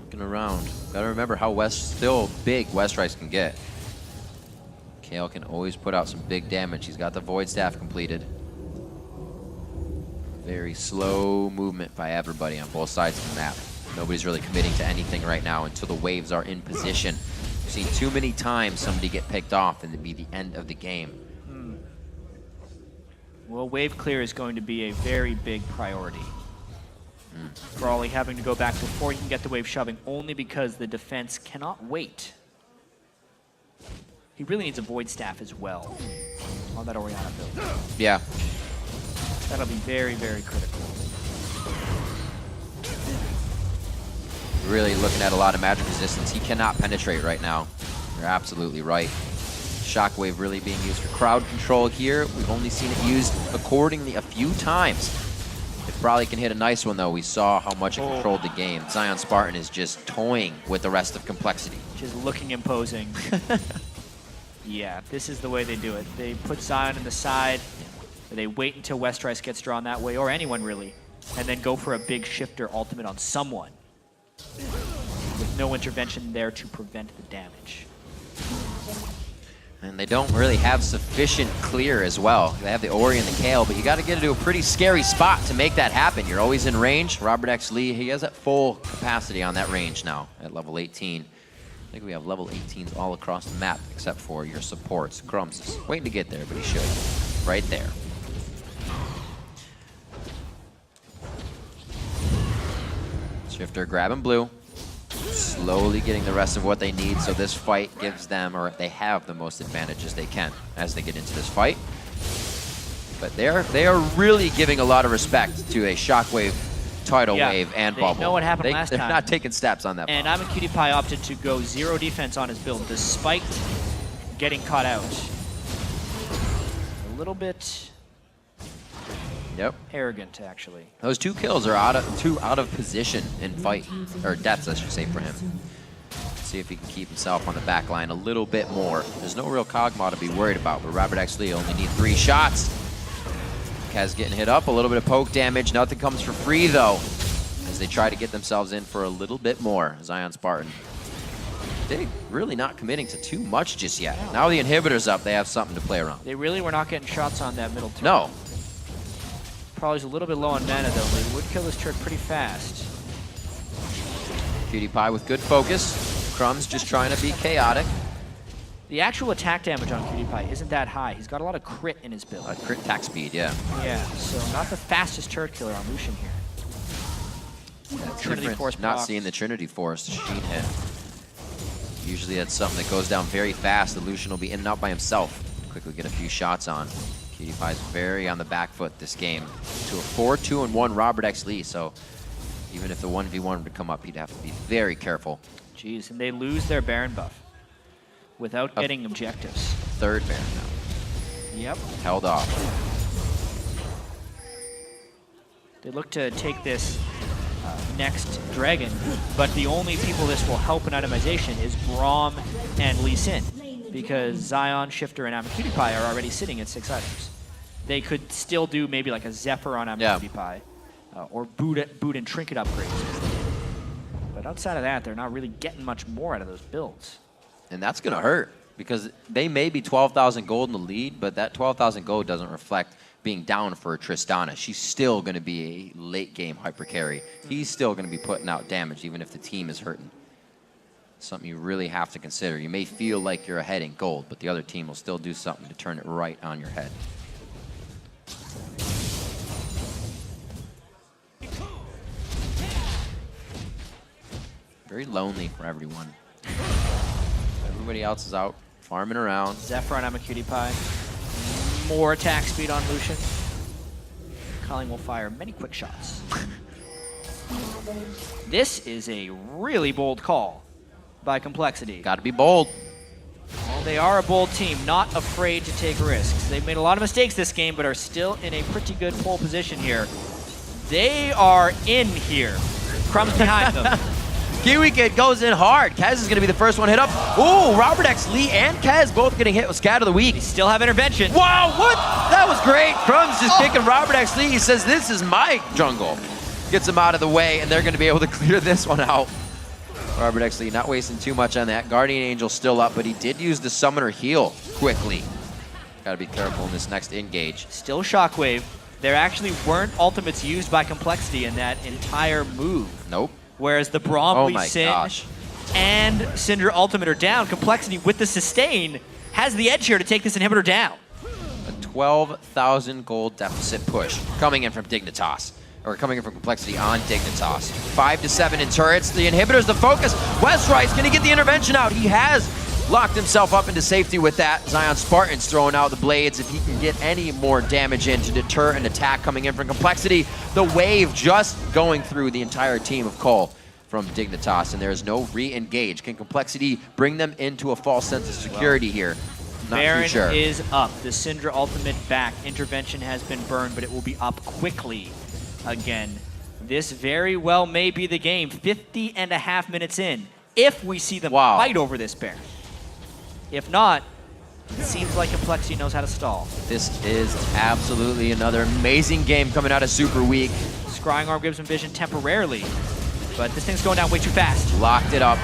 Looking around. Gotta remember how still big Westrice can get. Kale can always put out some big damage. He's got the Void Staff completed. Very slow movement by everybody on both sides of the map. Nobody's really committing to anything right now until the waves are in position. We've seen too many times somebody get picked off and it'd be the end of the game. Well, wave clear is going to be a very big priority. Brawley having to go back before he can get the wave shoving, only because the defense cannot wait. He really needs a Void Staff as well on that Orianna build. Yeah. That'll be very, very critical. Really looking at a lot of magic resistance. He cannot penetrate right now. You're absolutely right. Shockwave really being used for crowd control here. We've only seen it used accordingly a few times. If Brawley can hit a nice one, though, we saw how much it controlled the game. Zion Spartan is just toying with the rest of compLexity. Just looking imposing. Yeah, this is the way they do it. They put Zion in the side, they wait until Westrice gets drawn that way, or anyone really, and then go for a big shifter ultimate on someone with no intervention there to prevent the damage. And they don't really have sufficient clear as well. They have the Ori and the Kale, but you got to get into a pretty scary spot to make that happen. You're always in range. Robert X. Lee, he has at full capacity on that range now at level 18. I think we have level 18s all across the map except for your supports. Crumbs is waiting to get there, but he should. Right there. Shifter grabbing blue. Slowly getting the rest of what they need, so this fight gives them, or they have the most advantages they can as they get into this fight. But they are really giving a lot of respect to a Shockwave, Tidal Wave, and Bubble. They know what happened last time. They're not taking steps on that. And AmaCutiePie opted to go 0 defense on his build, despite getting caught out. A little bit arrogant, actually. Those 2 kills are out of position in fight, or deaths, I should say, for him. See if he can keep himself on the back line a little bit more. There's no real Kog'Maw to be worried about, but Robert X. Lee only need 3 shots. Kaz getting hit up, a little bit of poke damage. Nothing comes for free, though, as they try to get themselves in for a little bit more. Zion Spartan. They're really not committing to too much just yet. Now the inhibitor's up, they have something to play around. They really were not getting shots on that middle turret. No. Probably a little bit low on mana, though. They would kill this turret pretty fast. PewDiePie with good focus. Crumbs just trying to be chaotic. The actual attack damage on PewDiePie isn't that high. He's got a lot of crit in his build. Crit attack speed, yeah. Yeah, so not the fastest turret killer on Lucian here. Trinity Force not blocks. seeing the Trinity Force Sheen hit. Usually that's something that goes down very fast. The Lucian will be in and out by himself. Quickly get a few shots on. PewDiePie's very on the back foot this game. To a 4-2-1 Robert X. Lee, so even if the 1v1 would come up, he'd have to be very careful. Jeez, and they lose their Baron buff without getting objectives. 3rd Baron now. Yep. Held off. They look to take this next Dragon, but the only people this will help in itemization is Braum and Lee Sin, because Zion, Shifter, and AmaCutiePie are already sitting at 6 items. They could still do maybe like a Zephyr on AmaCutiePie, or boot and trinket upgrades. But outside of that, they're not really getting much more out of those builds. And that's going to hurt because they may be 12,000 gold in the lead, but that 12,000 gold doesn't reflect being down for Tristana. She's still going to be a late game hyper carry. He's still going to be putting out damage even if the team is hurting. Something you really have to consider. You may feel like you're ahead in gold, but the other team will still do something to turn it right on your head. Very lonely for everyone. Everybody else is out farming around. Zephyr on Cutie Pie. More attack speed on Lucian. Colleen will fire many quick shots. This is a really bold call by compLexity. Got to be bold. Well, they are a bold team, not afraid to take risks. They've made a lot of mistakes this game, but are still in a pretty good pole position here. They are in here. Crumbs behind them. Kiwi Kid goes in hard. Kez is going to be the first one hit up. Ooh, Robert X, Lee, and Kez both getting hit with Scat of the Week. They still have intervention. Wow, what? That was great. Crumbs just kicking Robert X, Lee. He says, this is my jungle. Gets him out of the way, and they're going to be able to clear this one out. Robert X, Lee not wasting too much on that. Guardian Angel still up, but he did use the Summoner heal quickly. Got to be careful in this next engage. Still Shockwave. There actually weren't ultimates used by compLexity in that entire move. Nope. Whereas the Bromley, Oh my Sin, gosh. and Syndra ultimate are down. compLexity with the sustain has the edge here to take this inhibitor down. A 12,000 gold deficit push coming in from Dignitas. Or coming in from compLexity on Dignitas. 5 to 7 in turrets. The inhibitor's the focus. Westrite's gonna get the intervention out. He has locked himself up into safety with that. Zion Spartan's throwing out the blades if he can get any more damage in to deter an attack coming in from compLexity. The wave just going through the entire team of Cole from Dignitas, and there is no re-engage. Can compLexity bring them into a false sense of security here? Not Baron too sure. is up. The Syndra ultimate back. Intervention has been burned, but it will be up quickly again. This very well may be the game. 50.5 minutes in, if we see them fight over this Baron. If not, it seems like compLexity knows how to stall. This is absolutely another amazing game coming out of Super Week. Scrying Arm gives him vision temporarily, but this thing's going down way too fast. Locked it up.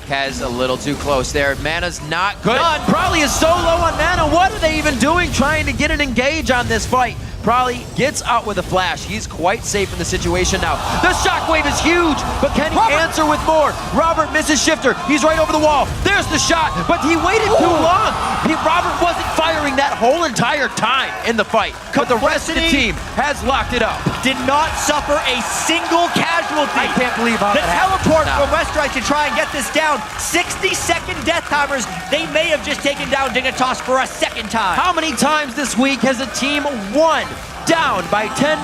Kez a little too close there. Mana's not good. Probably is so low on mana. What are they even doing trying to get an engage on this fight? Probably gets out with a flash. He's quite safe in the situation now. The shockwave is huge, but can he answer with more? Robert misses Shifter. He's right over the wall. There's the shot, but he waited too long. Robert wasn't firing that whole entire time in the fight, but the rest of the team has locked it up. Did not suffer a single casualty. I can't believe how the that teleport happened. from Westrite to try and get this down. 60-second death timers. They may have just taken down Dignitas for a second time. How many times this week has a team won down by 10,000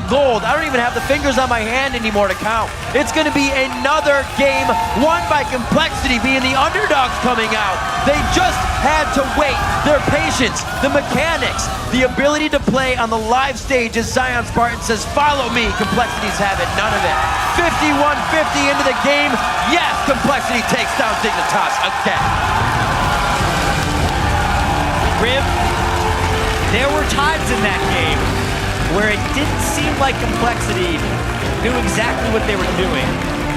gold? I don't even have the fingers on my hand anymore to count. It's going to be another game won by compLexity, being the underdogs coming out. They just had to wait. Their patience, the mechanics, the ability to play on the live stage as Zion Spartan says, follow me. compLexity's having none of it. 51-50 into the game. Yes, compLexity takes down Dignitas again. Riv, there were times in that game where it didn't seem like compLexity knew exactly what they were doing.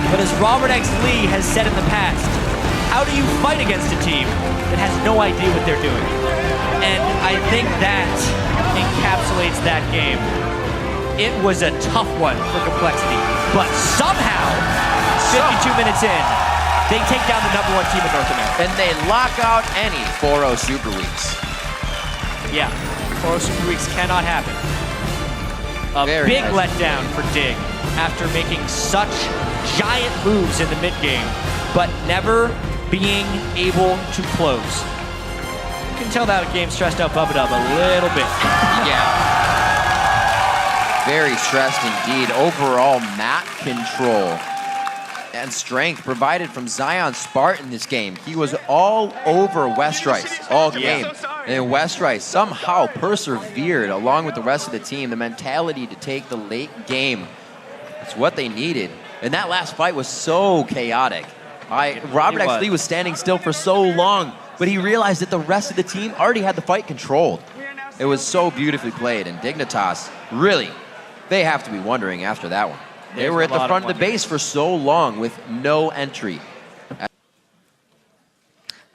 But as Robert X. Lee has said in the past, how do you fight against a team that has no idea what they're doing? And I think that encapsulates that game. It was a tough one for compLexity, but somehow, 52 minutes in, they take down the #1 team in North America. And they lock out any 4-0 Super Weeks. Yeah, 4 Super Weeks cannot happen. A Very big nice. letdown for Dig after making such giant moves in the mid game, but never being able to close. You can tell that game stressed out Bubba Dub a little bit. Yeah. Very stressed indeed. Overall map control and strength provided from Zion Spartan this game. He was all over Westrite all game. And Westrite somehow persevered along with the rest of the team. The mentality to take the late game. It's what they needed. And that last fight was so chaotic. Robert X. Lee was standing still for so long, but he realized that the rest of the team already had the fight controlled. It was so beautifully played, and Dignitas, really, they have to be wondering after that one. They were at the front of the base for so long with no entry.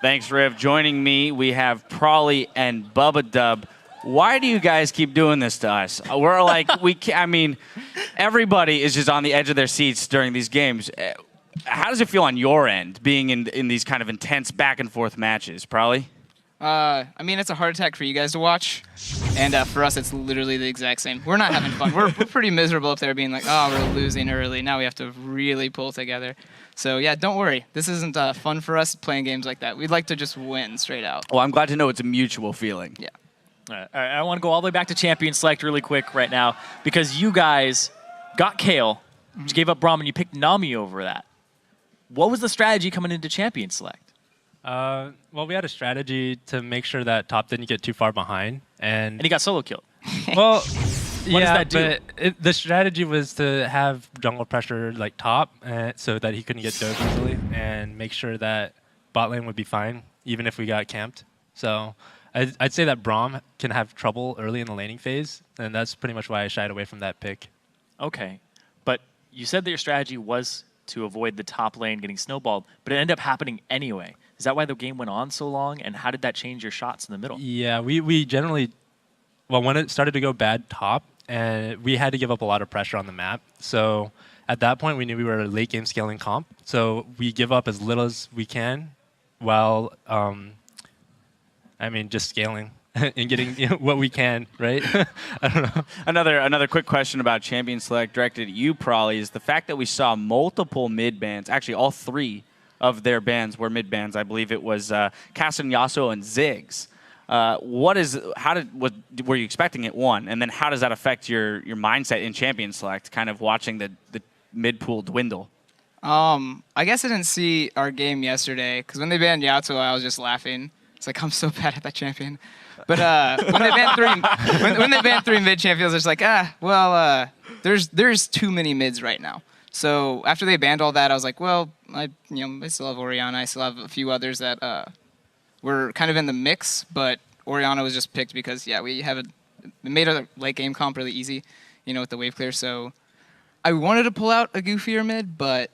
Thanks, Riv. Joining me, we have Prawley and Bubba Dub. Why do you guys keep doing this to us? We're like, I mean, everybody is just on the edge of their seats during these games. How does it feel on your end, being in these kind of intense back-and-forth matches, Prawley? I mean, it's a heart attack for you guys to watch, and for us, it's literally the exact same. We're not having fun. We're pretty miserable up there being like, oh, we're losing early. Now we have to really pull together. So, yeah, don't worry. This isn't fun for us playing games like that. We'd like to just win straight out. Well, I'm glad to know it's a mutual feeling. Yeah. All right, I want to go all the way back to Champion Select really quick right now because you guys got Kale, just gave up Braum, and you picked Nami over that. What was the strategy coming into Champion Select? Well, we had a strategy to make sure that top didn't get too far behind, and he got solo killed. Well, what does that do? But the strategy was to have jungle pressure like top, so that he couldn't get dove easily, and make sure that bot lane would be fine, even if we got camped. So I'd say that Braum can have trouble early in the laning phase, and that's pretty much why I shied away from that pick. Okay, but you said that your strategy was to avoid the top lane getting snowballed, but it ended up happening anyway. Is that why the game went on so long, and how did that change your shots in the middle? Yeah, we generally, well, when it started to go bad top, and we had to give up a lot of pressure on the map. So at that point, we knew we were a late game scaling comp. So we give up as little as we can while, I mean, just scaling and getting what we can, right? I don't know. Another quick question about Champion Select directed at you, Prawley, is the fact that we saw multiple mid bans, actually all three of their bans were mid bans. I believe it was Cassin, Yasuo, and Ziggs. Were you expecting it, one? And then how does that affect your mindset in Champion Select, kind of watching the mid pool dwindle? I guess I didn't see our game yesterday, because when they banned Yasuo, I was just laughing. It's like, I'm so bad at that champion. But when they banned three mid champions, it's like, there's too many mids right now. So after they banned all that, I was like, well, I still have Orianna. I still have a few others that were kind of in the mix, but Orianna was just picked because, yeah, we made a late game comp really easy, with the wave clear. So I wanted to pull out a goofier mid, but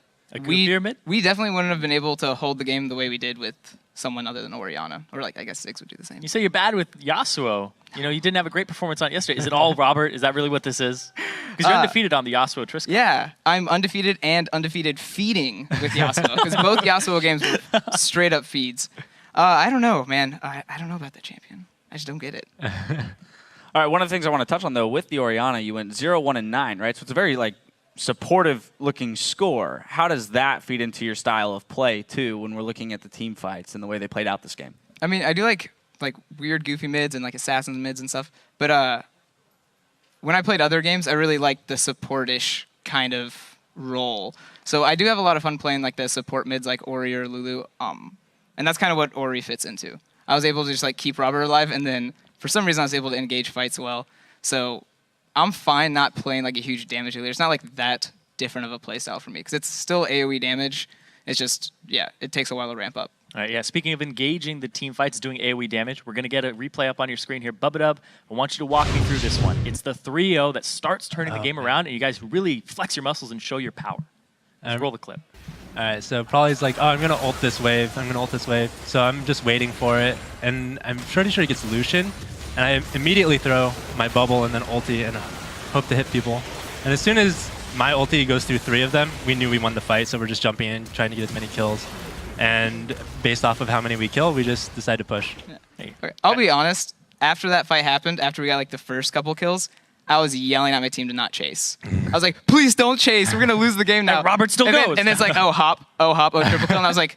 we definitely wouldn't have been able to hold the game the way we did with someone other than Orianna. Or, I guess Ziggs would do the same. You say you're bad with Yasuo. You didn't have a great performance on it yesterday. Is it all Robert? Is that really what this is? Because you're undefeated on the Yasuo Trisk. Yeah, I'm undefeated and undefeated feeding with Yasuo. Because both Yasuo games were straight up feeds. I don't know, man. I don't know about that champion. I just don't get it. All right, one of the things I want to touch on, though, with the Orianna, you went 0-1 and 9, right? So it's a very, supportive-looking score. How does that feed into your style of play, too, when we're looking at the team fights and the way they played out this game? I mean, I do like weird, goofy mids and, assassins mids and stuff. But when I played other games, I really liked the support-ish kind of role. So I do have a lot of fun playing, the support mids like Ori or Lulu. And that's kind of what Ori fits into. I was able to just keep Robert alive, and then for some reason I was able to engage fights well. So I'm fine not playing a huge damage dealer. It's not that different of a playstyle for me because it's still AoE damage. It's just, yeah, it takes a while to ramp up. All right, yeah. Speaking of engaging the team fights, doing AoE damage, we're going to get a replay up on your screen here. Bubba Dub, I want you to walk me through this one. It's the 3-0 that starts turning the game around, and you guys really flex your muscles and show your power. Let's roll the clip. All right, so Prawley's like, oh, I'm going to ult this wave. So I'm just waiting for it. And I'm pretty sure he gets Lucian. And I immediately throw my bubble and then ulti and hope to hit people. And as soon as my ulti goes through 3 of them, we knew we won the fight. So we're just jumping in, trying to get as many kills. And based off of how many we kill, we just decide to push. Yeah. Hey. Okay. I'll be honest. After that fight happened, after we got the first couple kills, I was yelling at my team to not chase. I was like, please don't chase. We're going to lose the game now. And Robert still goes. And it's like, oh, hop, oh, triple kill. And I was like,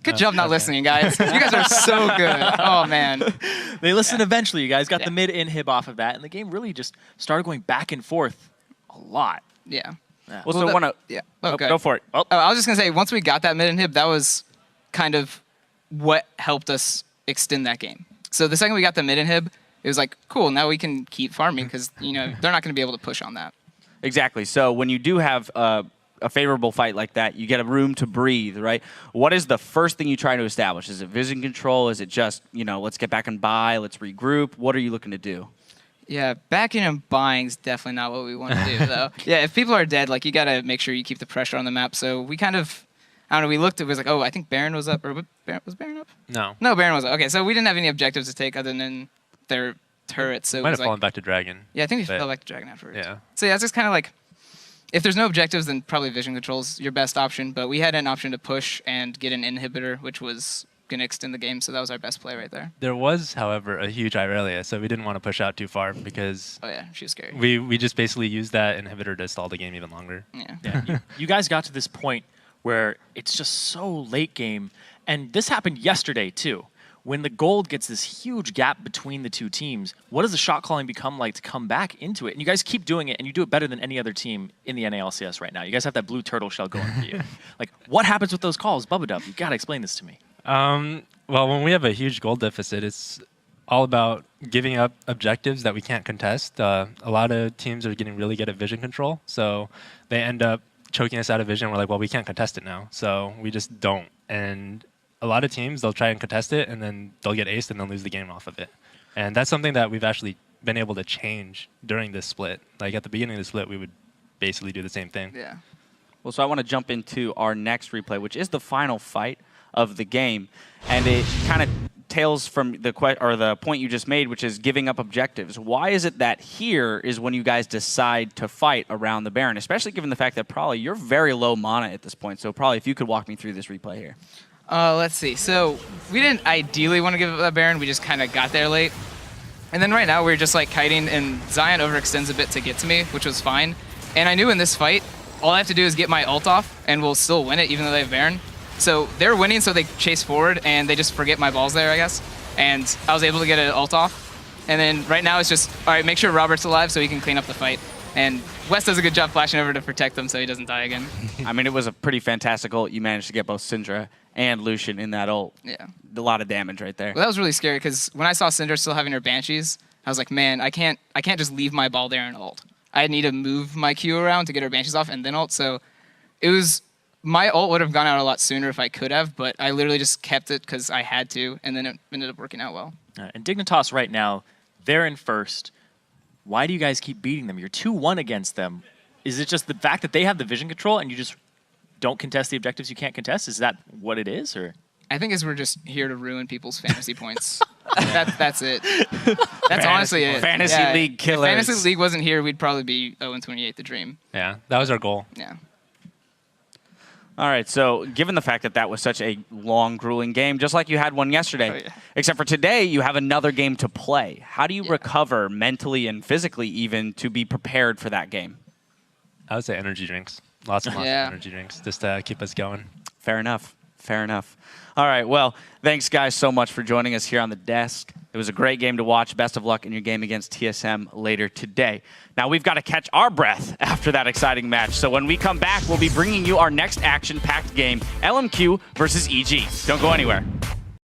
good job not listening, guys. You guys are so good. Oh, man. They listened eventually. You guys got the mid inhib off of that, and the game really just started going back and forth a lot. Yeah. Well, so go for it. Oh, I was just going to say, once we got that mid inhib, that was kind of what helped us extend that game. So the second we got the mid inhib, it was like, cool, now we can keep farming because, they're not going to be able to push on that. Exactly. So when you do have a favorable fight like that, you get a room to breathe, right? What is the first thing you try to establish? Is it vision control? Is it just, let's get back and buy, let's regroup? What are you looking to do? Yeah, backing and buying is definitely not what we want to do, though. Yeah, if people are dead, you got to make sure you keep the pressure on the map. So we kind of, I don't know. We looked. It was like, oh, I think Baron was up, or was Baron up? No. No, Baron was up. Okay, so we didn't have any objectives to take other than their turrets. So it Might was have fallen back to Dragon. Yeah, I think we but- fell back to Dragon afterwards. Yeah. So yeah, it's just kind of like, if there's no objectives, then probably vision control's your best option. But we had an option to push and get an inhibitor, which was going to extend the game. So that was our best play right there. There was, however, a huge Irelia, so we didn't want to push out too far because Oh yeah, she was scary. we just basically used that inhibitor to stall the game even longer. Yeah. Yeah, you guys got to this point where it's just so late game, and this happened yesterday too. When the gold gets this huge gap between the two teams, what does the shot calling become like to come back into it? And you guys keep doing it, and you do it better than any other team in the NA LCS right now. You guys have that blue turtle shell going for you. Like, what happens with those calls, Bubba Dub? You got to explain this to me. Well, when we have a huge gold deficit, it's all about giving up objectives that we can't contest. A lot of teams are getting really good at vision control, so they end up choking us out of vision. We're like, well, we can't contest it now, so we just don't. And a lot of teams, they'll try and contest it, and then they'll get aced and they'll lose the game off of it. And that's something that we've actually been able to change during this split. Like at the beginning of the split, we would basically do the same thing. Yeah. Well, so I want to jump into our next replay, which is the final fight of the game, and it kind of tails from the point you just made, which is giving up objectives. Why is it that here is when you guys decide to fight around the Baron, especially given the fact that probably you're very low mana at this point? So probably if you could walk me through this replay here. Let's see. So we didn't ideally want to give up that Baron. We just kind of got there late. And then right now we're just like kiting, and Zion overextends a bit to get to me, which was fine. And I knew in this fight, all I have to do is get my ult off, and we'll still win it, even though they have Baron. So they're winning, so they chase forward, and they just forget my balls there, I guess. And I was able to get an ult off. And then right now it's just, all right, make sure Robert's alive so he can clean up the fight. And Wes does a good job flashing over to protect him so he doesn't die again. I mean, it was a pretty fantastic ult. You managed to get both Syndra and Lucian in that ult. Yeah. A lot of damage right there. Well, that was really scary because when I saw Syndra still having her Banshees, I was like, man, I can't just leave my ball there and ult. I need to move my Q around to get her Banshees off and then ult. So it was, my ult would have gone out a lot sooner if I could have, but I literally just kept it because I had to, and then it ended up working out well. And Dignitas right now, they're in first. Why do you guys keep beating them? You're 2-1 against them. Is it just the fact that they have the vision control and you just don't contest the objectives you can't contest? Is that what it is, or? I think we're just here to ruin people's fantasy points. That's it. That's honestly it. Fantasy League killers. If Fantasy League wasn't here, we'd probably be 0-28, the dream. Yeah, that was our goal. Yeah. All right, so given the fact that that was such a long, grueling game, just like you had one yesterday, Oh, yeah. except for today, you have another game to play. How do you recover mentally and physically even to be prepared for that game? I would say energy drinks. Lots and lots Yeah. of energy drinks just to keep us going. Fair enough. Fair enough. All right, well, thanks, guys, so much for joining us here on the desk. It was a great game to watch. Best of luck in your game against TSM later today. Now, we've got to catch our breath after that exciting match. So when we come back, we'll be bringing you our next action-packed game, LMQ versus EG. Don't go anywhere.